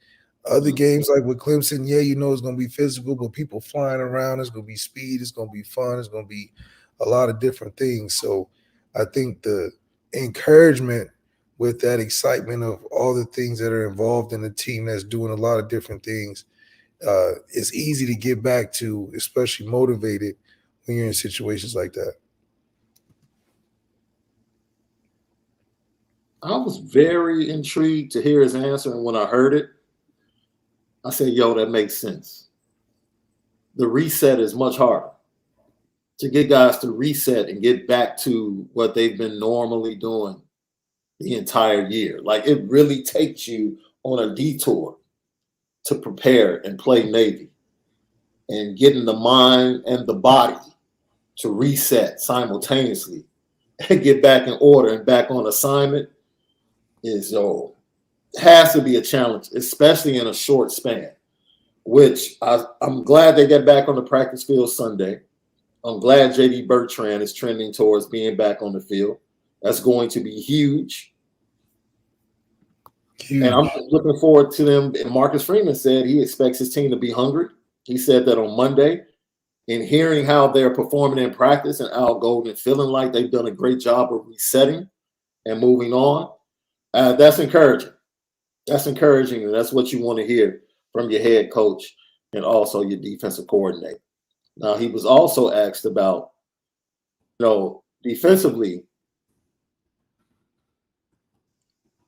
Other games like with Clemson, it's going to be physical, but people flying around, it's going to be speed, it's going to be fun, it's going to be a lot of different things. So I think the encouragement with that excitement of all the things that are involved in a team that's doing a lot of different things, it's easy to get back to, especially motivated when you're in situations like that. I was very intrigued to hear his answer, and when I heard it, I said, that makes sense. The reset is much harder. To get guys to reset and get back to what they've been normally doing the entire year. Like, it really takes you on a detour to prepare and play Navy, and getting the mind and the body to reset simultaneously and get back in order and back on assignment has to be a challenge, especially in a short span, which I'm glad they get back on the practice field Sunday. I'm glad J.D. Bertrand is trending towards being back on the field. That's going to be huge. And I'm looking forward to them. And Marcus Freeman said he expects his team to be hungry. He said that on Monday. And hearing how they're performing in practice and Al Golden feeling like they've done a great job of resetting and moving on, that's encouraging. That's encouraging, and that's what you want to hear from your head coach and also your defensive coordinator. Now, he was also asked about, defensively,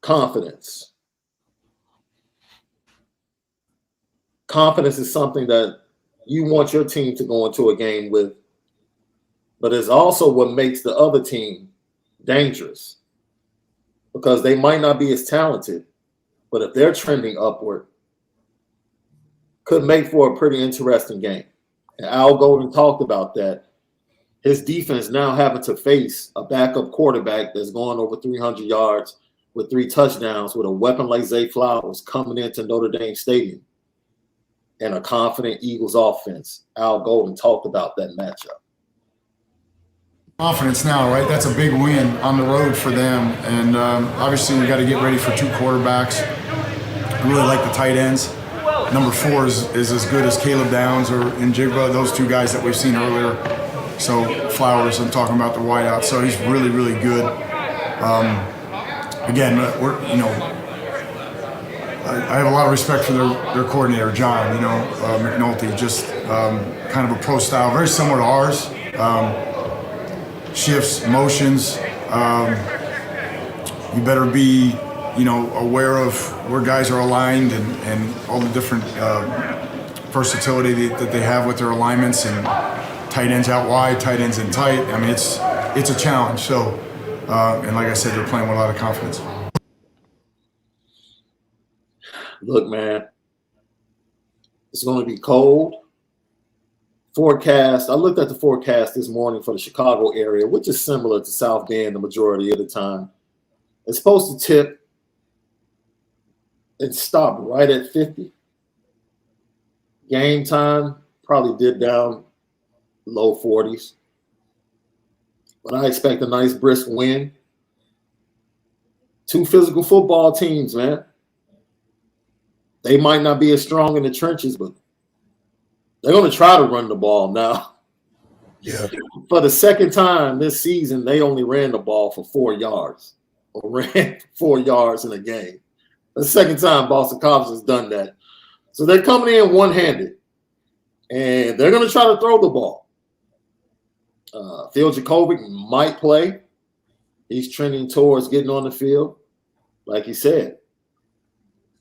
confidence. Confidence is something that you want your team to go into a game with, but it's also what makes the other team dangerous, because they might not be as talented, but if they're trending upward, could make for a pretty interesting game. And Al Golden talked about that. His defense now having to face a backup quarterback that's going over 300 yards with 3 touchdowns with a weapon like Zay Flowers coming into Notre Dame Stadium and a confident Eagles offense. Al Golden talked about that matchup. Confidence now, right? That's a big win on the road for them. And obviously we got to get ready for 2 quarterbacks. I really like the tight ends. Number 4 is as good as Caleb Downs or Njigba, those 2 guys that we've seen earlier. So Flowers, I'm talking about the wideout. So he's really, really good. Again, I have a lot of respect for their coordinator, John, McNulty, just kind of a pro style, very similar to ours. Shifts, motions. You better be, aware of where guys are aligned and all the different versatility that they have with their alignments, and tight ends out wide, tight ends in tight. I mean, it's a challenge. So, and like I said, they're playing with a lot of confidence. Look, man, it's going to be cold, forecast. I looked at the forecast this morning for the Chicago area, which is similar to South Bend the majority of the time. It's supposed to tip and stop right at 50. Game time probably did down low 40s. But I expect a nice brisk win. Two physical football teams, man. They might not be as strong in the trenches, but they're going to try to run the ball now. Yeah. For the second time this season, they only ran the ball for 4 yards or ran 4 yards in a game. The second time Boston College has done that. So they're coming in one-handed, and they're going to try to throw the ball. Phil Jacobic might play. He's trending towards getting on the field. Like you said,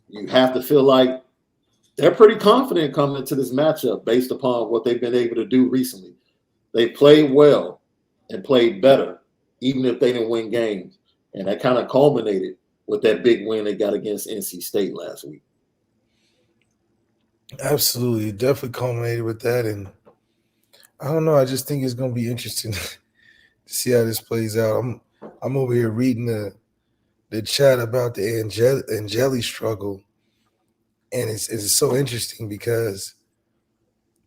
you have to feel like they're pretty confident coming into this matchup based upon what they've been able to do recently. They played well and played better, even if they didn't win games. And that kind of culminated with that big win they got against NC State last week. Absolutely. Definitely culminated with that. And I don't know. I just think it's going to be interesting to see how this plays out. I'm over here reading the chat about the Angeli struggle. And it's so interesting because,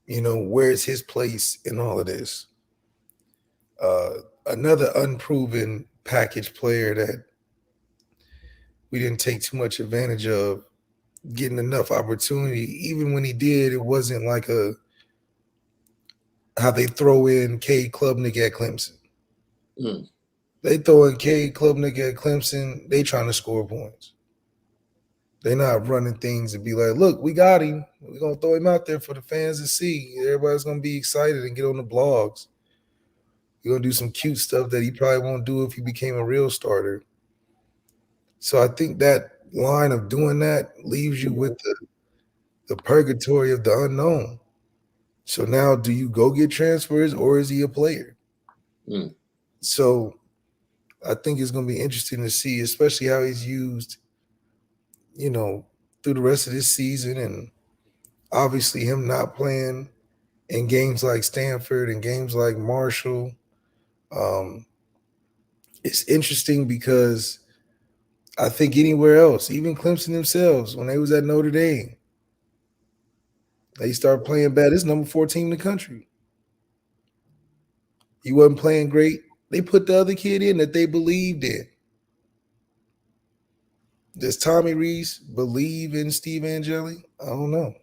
where's his place in all of this? Another unproven package player that we didn't take too much advantage of getting enough opportunity. Even when he did, it wasn't like how they throw in Cade Klubnik at Clemson. Mm. They throw in Cade Klubnik at Clemson, they trying to score points. They're not running things and be like, look, we got him. We're going to throw him out there for the fans to see. Everybody's going to be excited and get on the blogs. We're going to do some cute stuff that he probably won't do if he became a real starter. So I think that line of doing that leaves you with the purgatory of the unknown. So now do you go get transfers or is he a player? Mm. So I think it's going to be interesting to see, especially how he's used, through the rest of this season, and obviously him not playing in games like Stanford and games like Marshall. It's interesting because I think anywhere else, even Clemson themselves, when they was at Notre Dame, they started playing bad. It's number 4 team in the country. He wasn't playing great. They put the other kid in that they believed in. Does Tommy Rees believe in Steve Angeli? I don't know.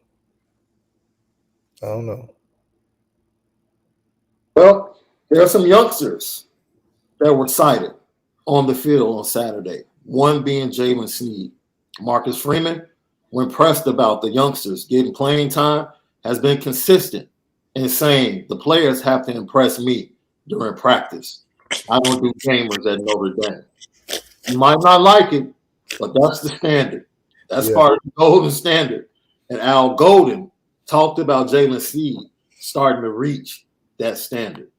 Well, there are some youngsters that were cited on the field on Saturday, one being Jalen Sneed. Marcus Freeman, when pressed about the youngsters getting playing time, has been consistent in saying the players have to impress me during practice. I don't do gamers at Notre Dame. You might not like it, but that's the standard. That's part of the golden standard. And Al Golden talked about Jalen Sneed starting to reach that standard.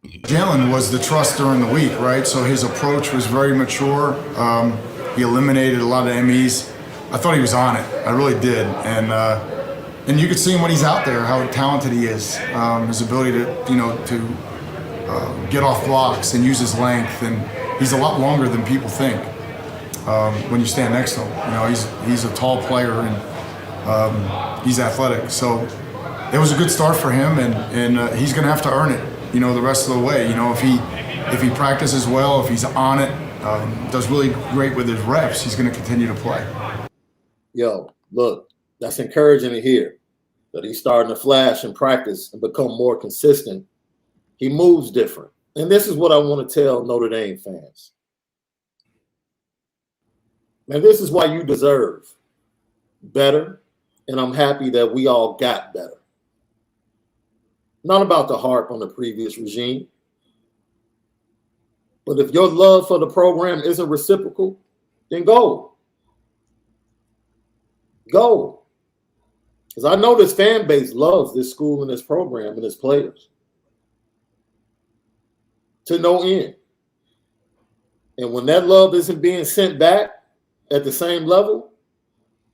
Jalen was the trust during the week, right? So his approach was very mature. He eliminated a lot of MEs. I thought he was on it. I really did. And you could see him when he's out there, how talented he is. His ability to get off blocks and use his length. And he's a lot longer than people think when you stand next to him. He's a tall player and he's athletic. So it was a good start for him, and he's going to have to earn it, the rest of the way. If he practices well, if he's on it, does really great with his reps, he's going to continue to play. Yo, look, that's encouraging to hear that he's starting to flash in practice and become more consistent. He moves different. And this is what I want to tell Notre Dame fans. Man, this is why you deserve better, and I'm happy that we all got better. Not about to harp on the previous regime, but if your love for the program isn't reciprocal, then go. Go. Because I know this fan base loves this school and this program and its players to no end. And when that love isn't being sent back at the same level,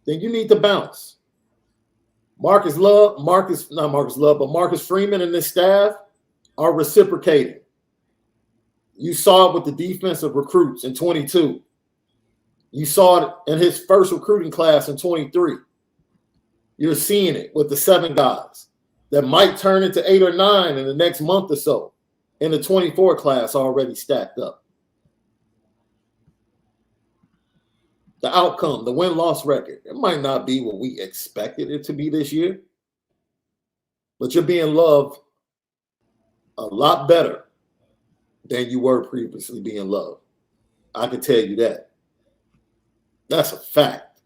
then you need to bounce. Marcus Freeman and this staff are reciprocating. You saw it with the defensive recruits in 22. You saw it in his first recruiting class in 23. You're seeing it with the 7 guys that might turn into 8 or 9 in the next month or so in the 24 class already stacked up. The outcome, the win-loss record, it might not be what we expected it to be this year, but you're being loved a lot better than you were previously being loved. I can tell you that. That's a fact.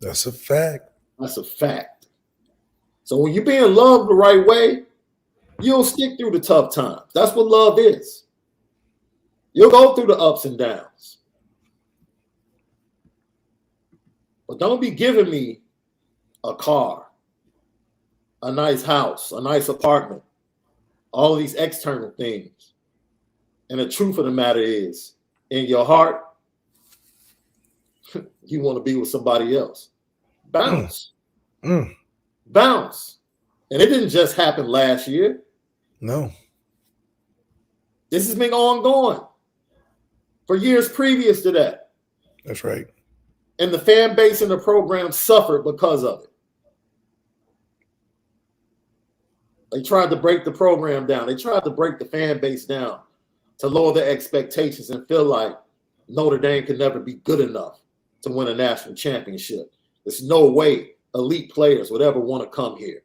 That's a fact. That's a fact. So when you're being loved the right way, you'll stick through the tough times. That's what love is. You'll go through the ups and downs. But don't be giving me a car, a nice house, a nice apartment, all of these external things. And the truth of the matter is, in your heart, you want to be with somebody else. Bounce. Bounce. And it didn't just happen last year. No. This has been ongoing for years previous to that. That's right. And the fan base and the program suffered because of it. They tried to break the program down. They tried to break the fan base down to lower their expectations and feel like Notre Dame could never be good enough to win a national championship. There's no way elite players would ever want to come here.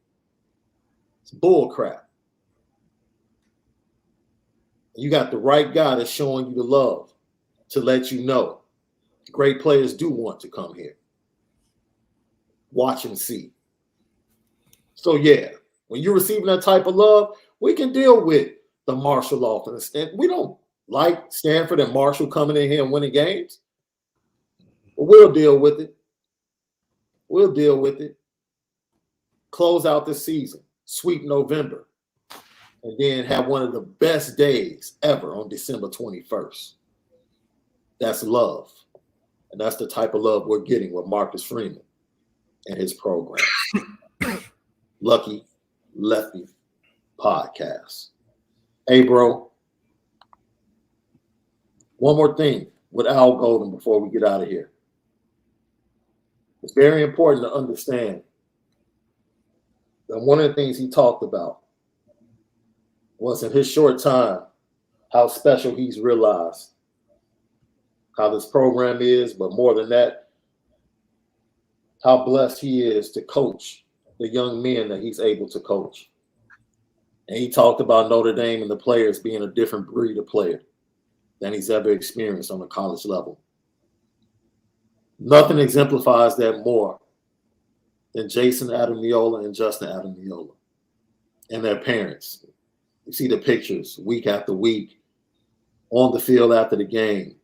It's bull crap. You got the right guy that's showing you the love to let you know great players do want to come here. Watch and see. So, yeah, when you're receiving that type of love, we can deal with the Marshall offense. And we don't like Stanford and Marshall coming in here and winning games. But we'll deal with it. We'll deal with it. Close out the season, sweep November, and then have one of the best days ever on December 21st. That's love. And that's the type of love we're getting with Marcus Freeman and his program. Lucky Lefty Podcast. Hey, bro. One more thing with Al Golden before we get out of here. It's very important to understand that one of the things he talked about was in his short time how special he's realized how this program is, but more than that, how blessed he is to coach the young men that he's able to coach. And he talked about Notre Dame and the players being a different breed of player than he's ever experienced on the college level. Nothing exemplifies that more than Jason Adamiola and Justin Adamiola and their parents. You see the pictures week after week on the field after the game.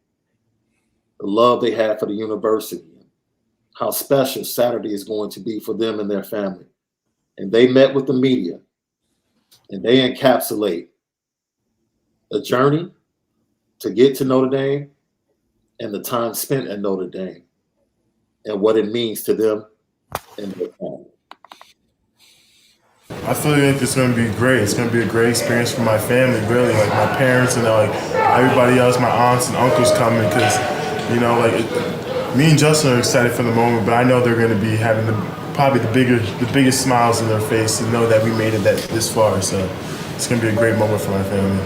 The love they have for the university, how special Saturday is going to be for them and their family. And they met with the media, and they encapsulate the journey to get to Notre Dame and the time spent at Notre Dame and what it means to them and their family. I feel like it's going to be great. It's going to be a great experience for my family, really. Like my parents and like everybody else, my aunts and uncles coming because, you know, like me and Justin are excited for the moment, but I know they're going to be having probably the biggest smiles in their face to know that we made it this far. So it's going to be a great moment for my family.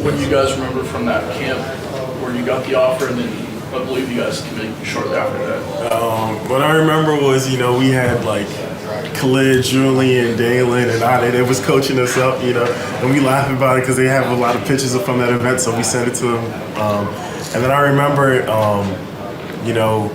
What do you guys remember from that camp where you got the offer and then I believe you guys committed shortly after that? What I remember was, you know, we had like Khalid, Julian, Dalen, and Ade was coaching us up, you know, and we laugh about it because they have a lot of pictures from that event, so we sent it to them. And then I remember, you know,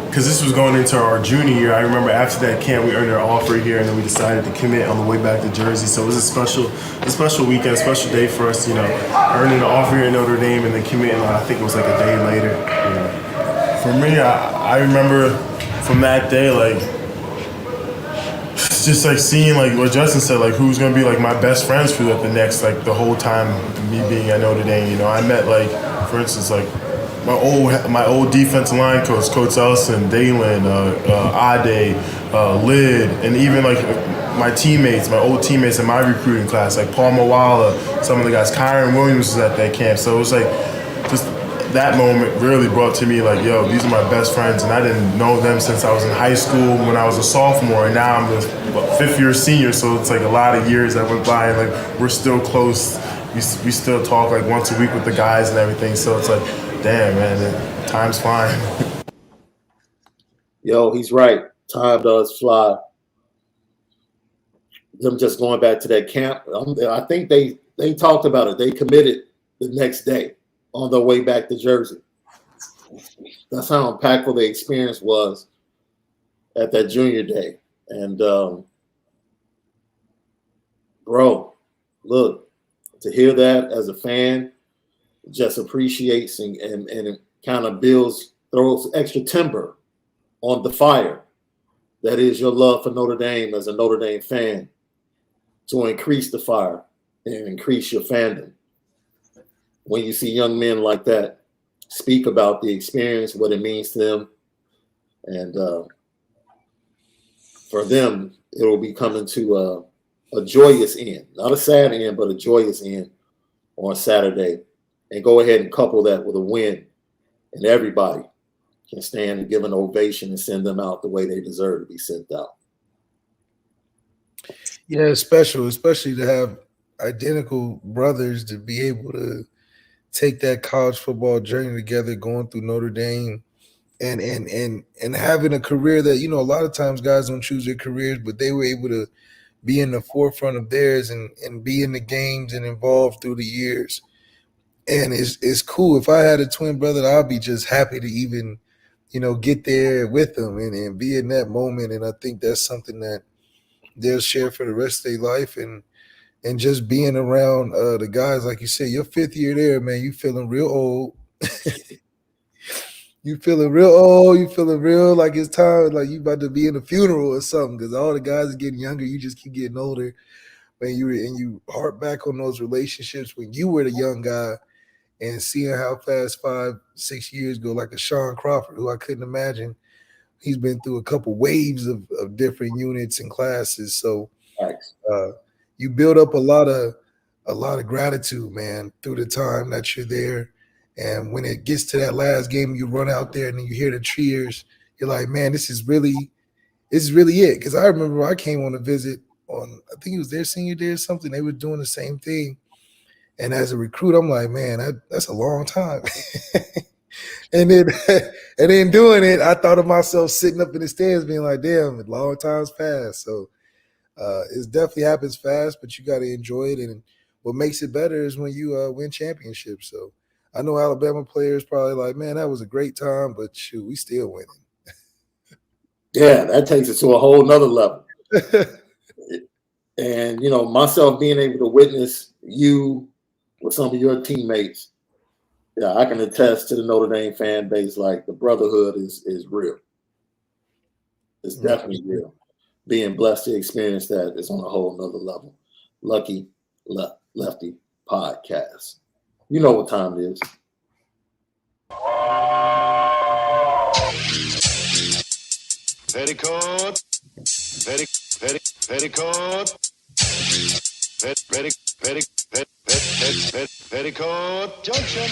because this was going into our junior year, I remember after that camp we earned our offer here, and then we decided to commit on the way back to Jersey. So it was a special weekend, a special day for us, you know, earning the offer here at Notre Dame and then committing, I think it was like a day later. You know. For me, I remember from that day, like, just like seeing like what Justin said, like who's gonna be like my best friends for like the next like the whole time me being at Notre Dame. You know, I met like, for instance, like my old defensive line coach, Coach Ellison, Dalen, Ade, Lid, and even like my teammates, my old teammates in my recruiting class, like Paul Mawala, some of the guys. Kyron Williams was at that camp, so it was like just that moment really brought to me like, yo, these are my best friends, and I didn't know them since I was in high school when I was a sophomore, and now I'm a fifth-year senior, so it's like a lot of years that went by, and like we're still close. We still talk like once a week with the guys and everything, so it's like, damn, man, time's flying. Yo, he's right. Time does fly. Them just going back to that camp, I think they talked about it. They committed the next day on their way back to Jersey. That's how impactful the experience was at that junior day. And bro, look, to hear that as a fan just appreciates and it kind of throws extra timber on the fire that is your love for Notre Dame as a Notre Dame fan, to increase the fire and increase your fandom. When you see young men like that speak about the experience, what it means to them, and for them, it will be coming to a joyous end, not a sad end, but a joyous end on Saturday. And go ahead and couple that with a win, and everybody can stand and give an ovation and send them out the way they deserve to be sent out. Yeah, it's special, especially to have identical brothers to be able to take that college football journey together, going through Notre Dame and having a career that, you know, a lot of times guys don't choose their careers, but they were able to be in the forefront of theirs and be in the games and involved through the years. And it's cool. If I had a twin brother, I'd be just happy to even, you know, get there with them and be in that moment. And I think that's something that they'll share for the rest of their life. And just being around the guys, like you said, your fifth year there, man, you feeling real old. You feeling real old. You feeling real like it's time, like you about to be in a funeral or something, because all the guys are getting younger. You just keep getting older. You harp back on those relationships when you were the young guy and seeing how fast 5-6 years go, like a Shaun Crawford, who I couldn't imagine. He's been through a couple waves of different units and classes. So you build up a lot of gratitude, man, through the time that you're there. And when it gets to that last game, you run out there and then you hear the cheers. You're like, man, this is really it. Because I remember I came on a visit on, I think it was their senior day or something. They were doing the same thing. And as a recruit, I'm like, man, that's a long time. and then doing it, I thought of myself sitting up in the stands being like, damn, long time's passed. So it definitely happens fast, but you got to enjoy it. And what makes it better is when you win championships. So I know Alabama players probably like, man, that was a great time, but shoot, we still winning. Yeah, that takes it to a whole nother level. And, you know, myself being able to witness you with some of your teammates, yeah, I can attest to the Notre Dame fan base, like the brotherhood is real. It's definitely real. Being blessed to experience that is on a whole nother level. Lucky Lefty podcast. You know what time it is. Petticoat. Petticoat Junction.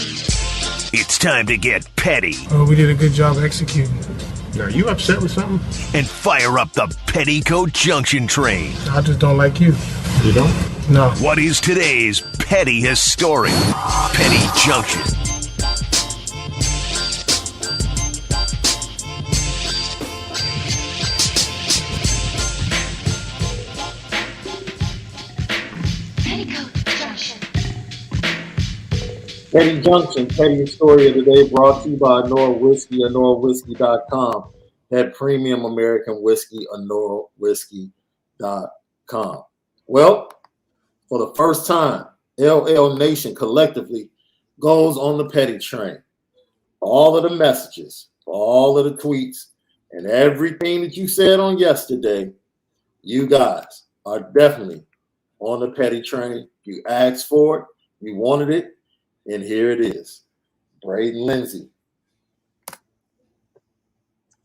It's time to get petty. Oh, we did a good job executing. Are you upset with something? And fire up the Petticoat Junction train. I just don't like you. You don't? No. What is today's petty historic Petty Junction? Petty Junction, Petty Story of the Day, brought to you by Onora Whiskey, OnoraWhiskey.com. That premium American whiskey, OnoraWhiskey.com. Well, for the first time, LL Nation collectively goes on the petty train. All of the messages, all of the tweets, and everything that you said on yesterday, you guys are definitely on the petty train. You asked for it, you wanted it, and here it is. Braden Lindsay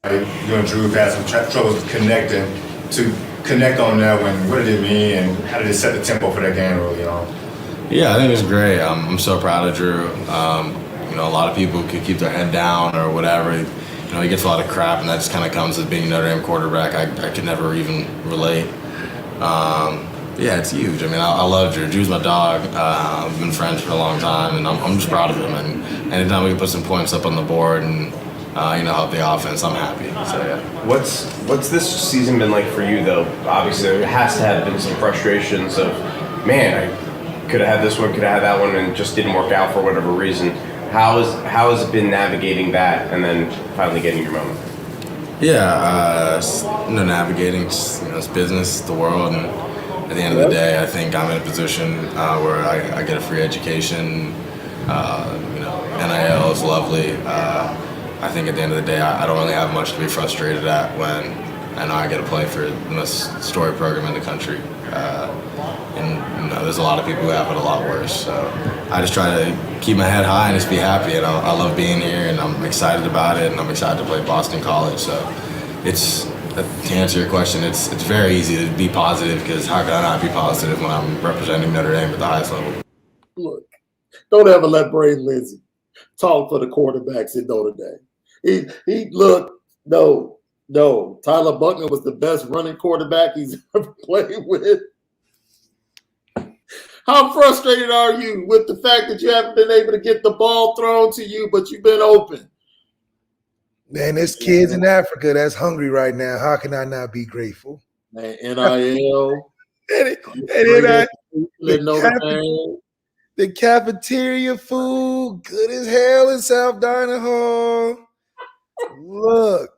You and Drew had some troubles connecting. To connect on that one, what did it mean, and how did it set the tempo for that game early on? Yeah, I think it was great. I'm so proud of Drew. A lot of people could keep their head down or whatever. He gets a lot of crap, and that just kind of comes with being a Notre Dame quarterback. I could never even relate. Yeah, it's huge. I love Drew. Drew's my dog. We've been friends for a long time, and I'm just proud of him. And anytime we can put some points up on the board and help the offense, I'm happy. So yeah. What's this season been like for you though? Obviously, there has to have been some frustrations of, man, I could have had this one, could have had that one, and it just didn't work out for whatever reason. How has it been navigating that and then finally getting your moment? Yeah, navigating, it's business, the world, and at the end of the day, I think I'm in a position where I get a free education. NIL is lovely. I think at the end of the day, I don't really have much to be frustrated at when I know I get to play for the most storied program in the country. There's a lot of people who have it a lot worse. So I just try to keep my head high and just be happy. And I love being here, and I'm excited about it, and I'm excited to play Boston College. So to answer your question, it's very easy to be positive, because how can I not be positive when I'm representing Notre Dame at the highest level? Look, don't ever let Braden Lindsey talk for the quarterbacks in Notre Dame. No. Tyler Buckner was the best running quarterback he's ever played with. How frustrated are you with the fact that you haven't been able to get the ball thrown to you, but you've been open? Man, there's kids in Africa that's hungry right now. How can I not be grateful? Man, NIL. The cafeteria food, good as hell in South Dining Hall. Look,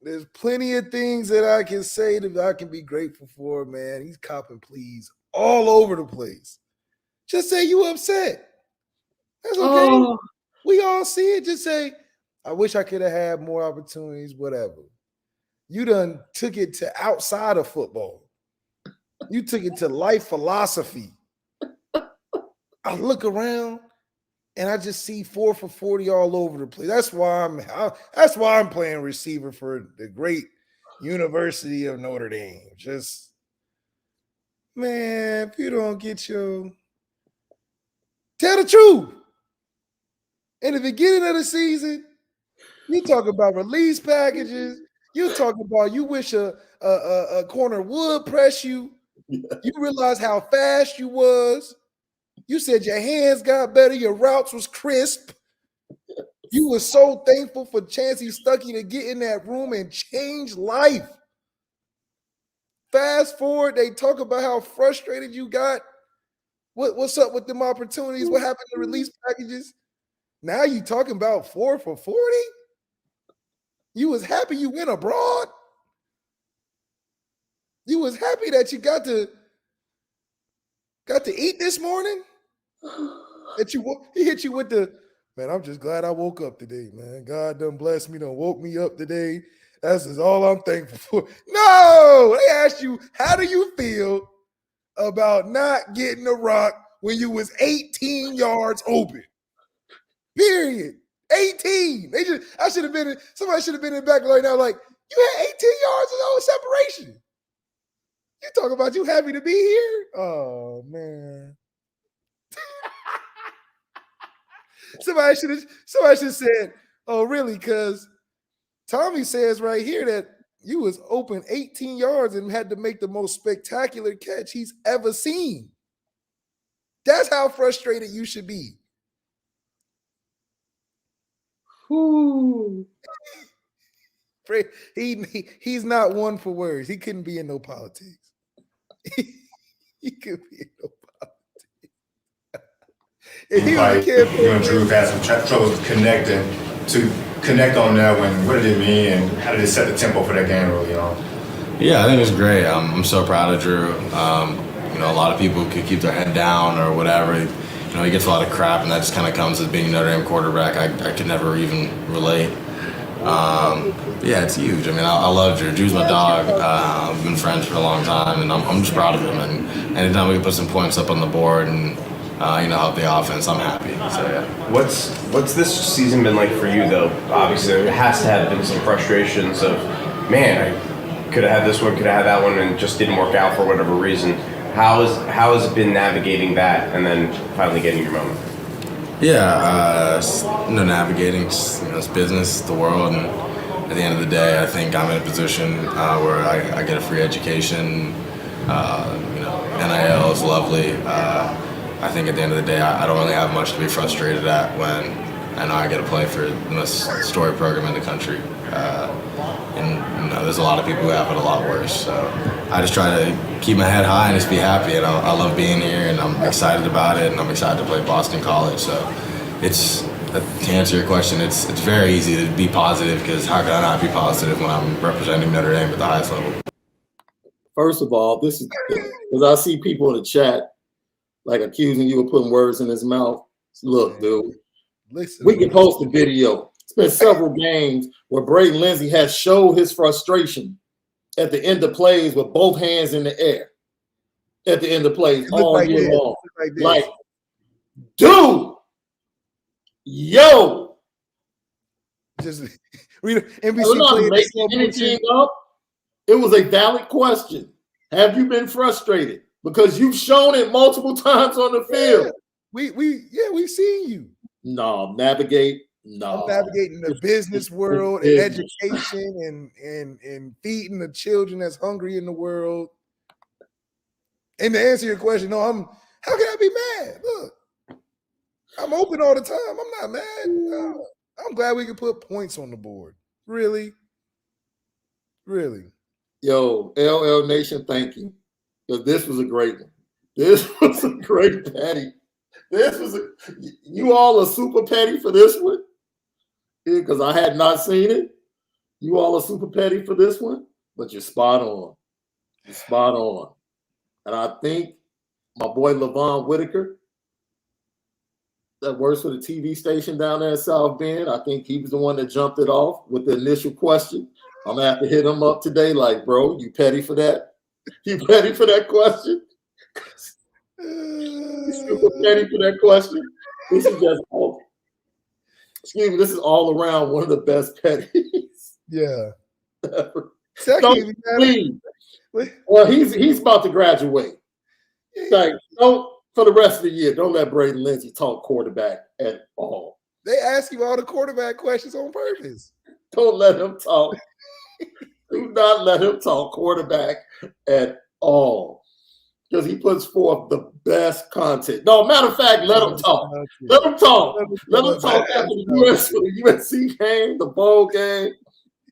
there's plenty of things that I can say that I can be grateful for, man. He's copping pleas all over the place. Just say you upset. That's okay. Oh. We all see it. Just say, I wish I could have had more opportunities, whatever. You done took it to outside of football. You took it to life philosophy. I look around and I just see 4 for 40 all over the place. That's why I'm playing receiver for the great University of Notre Dame. Just, man, if you don't get your, tell the truth. In the beginning of the season, you talk about release packages. You talk about you wish a corner would press you. You realize how fast you was. You said your hands got better. Your routes was crisp. You were so thankful for Chancey Stuckey to get in that room and change life. Fast forward, they talk about how frustrated you got. What's up with them opportunities? What happened to release packages? Now you talking about 4 for 40? You was happy you went abroad? You was happy that you got to eat this morning? He hit you with the, man, I'm just glad I woke up today, man. God done blessed me, done woke me up today. That's just all I'm thankful for. No! They asked you, how do you feel about not getting a rock when you was 18 yards open? Period. 18. Somebody should have been in the back right now like, you had 18 yards of separation. You talk about you happy to be here? Oh, man. Somebody should have said, oh, really? Because Tommy says right here that you was open 18 yards and had to make the most spectacular catch he's ever seen. That's how frustrated you should be. Ooh. He's not one for words. He couldn't be in no politics. He could be in no politics. You and Drew had some troubles connecting. To connect on that one, what did it mean, and how did it set the tempo for that game early on? Yeah, I think it was great. I'm so proud of Drew. A lot of people could keep their head down or whatever. He gets a lot of crap, and that just kind of comes with being a Notre Dame quarterback. I could never even relate. Yeah, it's huge. I love Drew. Drew's my dog. We've been friends for a long time, and I'm just proud of him. And anytime we can put some points up on the board and help the offense, I'm happy. So yeah. What's this season been like for you though? Obviously, there has to have been some frustrations of, man, I could have had this one, could have had that one, and it just didn't work out for whatever reason. How has it been navigating that and then finally getting your moment? Yeah, navigating, it's business, the world, and at the end of the day, I think I'm in a position where I get a free education. NIL is lovely. I think at the end of the day, I don't really have much to be frustrated at when I know I get to play for the most storied program in the country. There's a lot of people who have it a lot worse. So I just try to keep my head high and just be happy. And I love being here, and I'm excited about it, and I'm excited to play Boston College. So to answer your question, it's very easy to be positive, because how can I not be positive when I'm representing Notre Dame at the highest level? First of all, this is because I see people in the chat like accusing you of putting words in his mouth. Look, dude, we can post a video. It's been several games where Braden Lindsey has showed his frustration at the end of plays with both hands in the air. At the end of plays all year long. Like, dude, yo. Just we're not making anything up. It was a valid question. Have you been frustrated? Because you've shown it multiple times on the field. We've seen you. No, navigate. No, I'm navigating the business world and education and feeding the children that's hungry in the world. And to answer your question, no, how can I be mad? Look, I'm open all the time. I'm not mad. I'm glad we can put points on the board. Really. Yo, LL Nation, thank you. Because this was a great one. This was a great petty. You all are super petty for this one. Because I had not seen it. You all are super petty for this one, but you're spot on. You're spot on. And I think my boy Levon Whitaker, that works for the TV station down there in South Bend, I think he was the one that jumped it off with the initial question. I'm going to have to hit him up today like, bro, you petty for that? You petty for that question? You super petty for that question? This is just all. Excuse me, this is all around one of the best petties. Yeah. Don't please. Well, he's about to graduate. Like, don't for the rest of the year, don't let Braden Lindsey talk quarterback at all. They ask you all the quarterback questions on purpose. Don't let him talk. Do not let him talk quarterback at all. Because he puts forth the best content. No, matter of fact, let him talk. Let him talk. Let him talk after the USC game, the bowl game.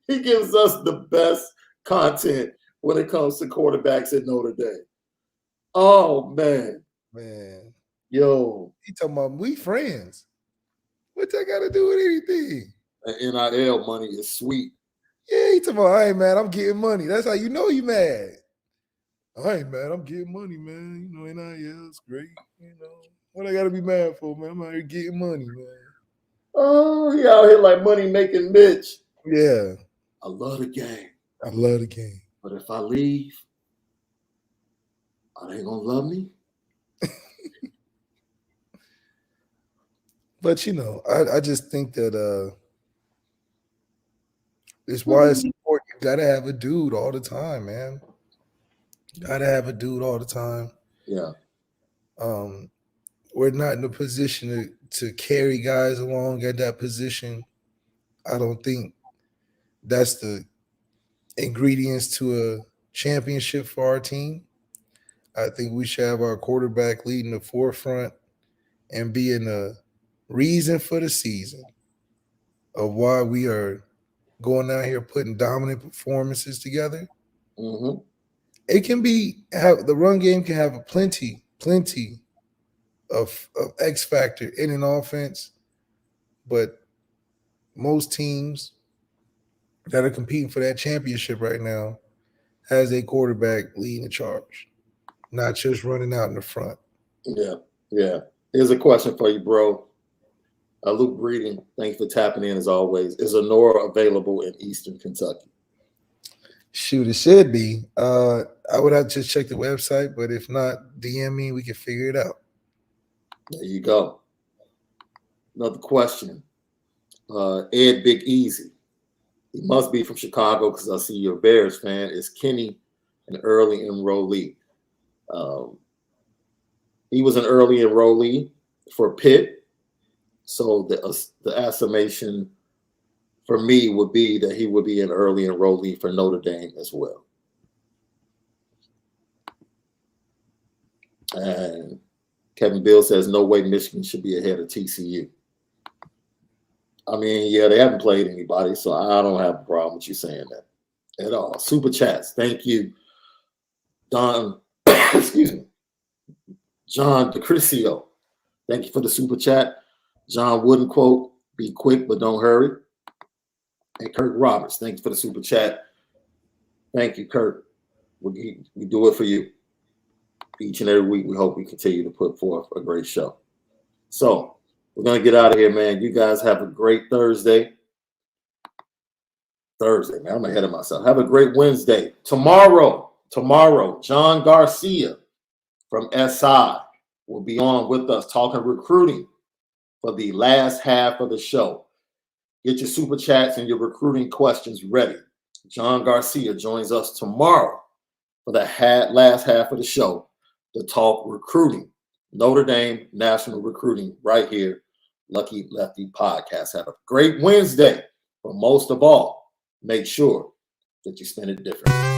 He gives us the best content when it comes to quarterbacks at Notre Dame. Oh, man. Yo. He talking about we friends. What that got to do with anything? The NIL money is sweet. Yeah, he talking about, I ain't mad, I'm getting money. That's how you know you mad. I ain't mad, I'm getting money, man. You know, NIL is great. You know, what I got to be mad for, man? I'm out here getting money, man. Oh, he out here like money making Mitch. Yeah. I love the game. I love the game. But if I leave, are they going to love me? But, you know, I just think that it's why it's important. You got to have a dude all the time, man. Got to have a dude all the time. Yeah. We're not in a position to carry guys along at that position. I don't think that's the ingredients to a championship for our team. I think we should have our quarterback leading the forefront and being a reason for the season of why we are going out here putting dominant performances together. Mm-hmm. It can be the run game can have a plenty of X factor in an offense, but most teams that are competing for that championship right now has a quarterback leading the charge, not just running out in the front. Yeah. Here's a question for you, bro. Luke Breeding, thanks for tapping in as always. Is Onora available in Eastern Kentucky? Shoot, it should be. I would have to just check the website, but if not, DM me, we can figure it out. There you go. Another question. Ed Big Easy. He must be from Chicago because I see you're a Bears fan. Is Kenny an early enrollee? He was an early enrollee for Pitt. So the estimation for me would be that he would be an early enrollee for Notre Dame as well. And Kevin Bill says, no way Michigan should be ahead of TCU. I mean, yeah, they haven't played anybody, so I don't have a problem with you saying that at all. Super chats. Thank you, Don. Excuse me. John DeCrisio. Thank you for the super chat. John Wooden quote, be quick, but don't hurry. And Kirk Roberts, thank you for the super chat. Thank you, Kirk. We do it for you. Each and every week, we hope we continue to put forth a great show. So we're going to get out of here, man. You guys have a great Thursday. Man, I'm ahead of myself. Have a great Wednesday. Tomorrow, John Garcia from SI will be on with us talking recruiting for the last half of the show. Get your super chats and your recruiting questions ready. John Garcia joins us tomorrow for the last half of the show to talk recruiting. Notre Dame National Recruiting right here. Lucky Lefty Podcast. Have a great Wednesday. But most of all, make sure that you spend it different.